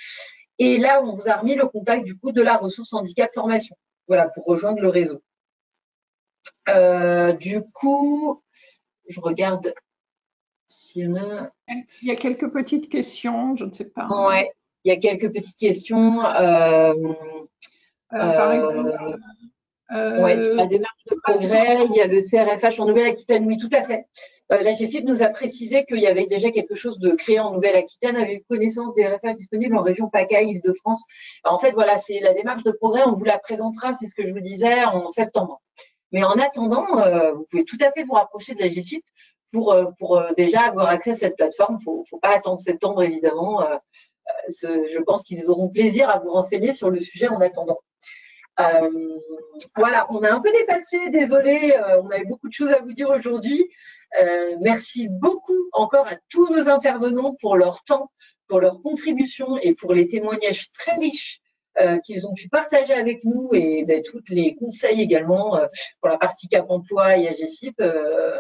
Speaker 1: Et là, on vous a remis le contact du coup de la ressource handicap formation. Voilà, pour rejoindre le réseau. Du coup, je regarde. Il
Speaker 3: y a quelques petites questions, je ne sais pas.
Speaker 1: Ouais, il y a quelques petites questions.
Speaker 3: Par exemple,
Speaker 1: sur la démarche de progrès, il y a le CRFH en Nouvelle-Aquitaine, oui, tout à fait. La GFIP nous a précisé qu'il y avait déjà quelque chose de créé en Nouvelle-Aquitaine, avait eu connaissance des RFH disponibles en région PACA, Île-de-France. En fait, voilà, c'est la démarche de progrès, on vous la présentera, c'est ce que je vous disais, en septembre. Mais en attendant, vous pouvez tout à fait vous rapprocher de la GFIP pour déjà avoir accès à cette plateforme. Faut pas attendre septembre, évidemment. Je pense qu'ils auront plaisir à vous renseigner sur le sujet en attendant. Voilà, on a un peu dépassé, désolé, on avait beaucoup de choses à vous dire aujourd'hui. Merci beaucoup encore à tous nos intervenants pour leur temps, pour leur contribution et pour les témoignages très riches qu'ils ont pu partager avec nous et tous les conseils également pour la partie Cap Emploi et AGFIP.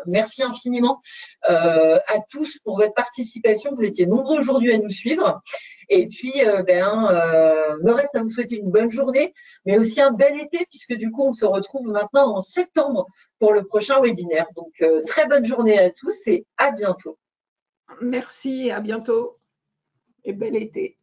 Speaker 1: Merci infiniment à tous pour votre participation. Vous étiez nombreux aujourd'hui à nous suivre. Et puis, me reste à vous souhaiter une bonne journée, mais aussi un bel été, puisque du coup, on se retrouve maintenant en septembre pour le prochain webinaire. Donc, très bonne journée à tous et à bientôt.
Speaker 3: Merci, à bientôt et bel été.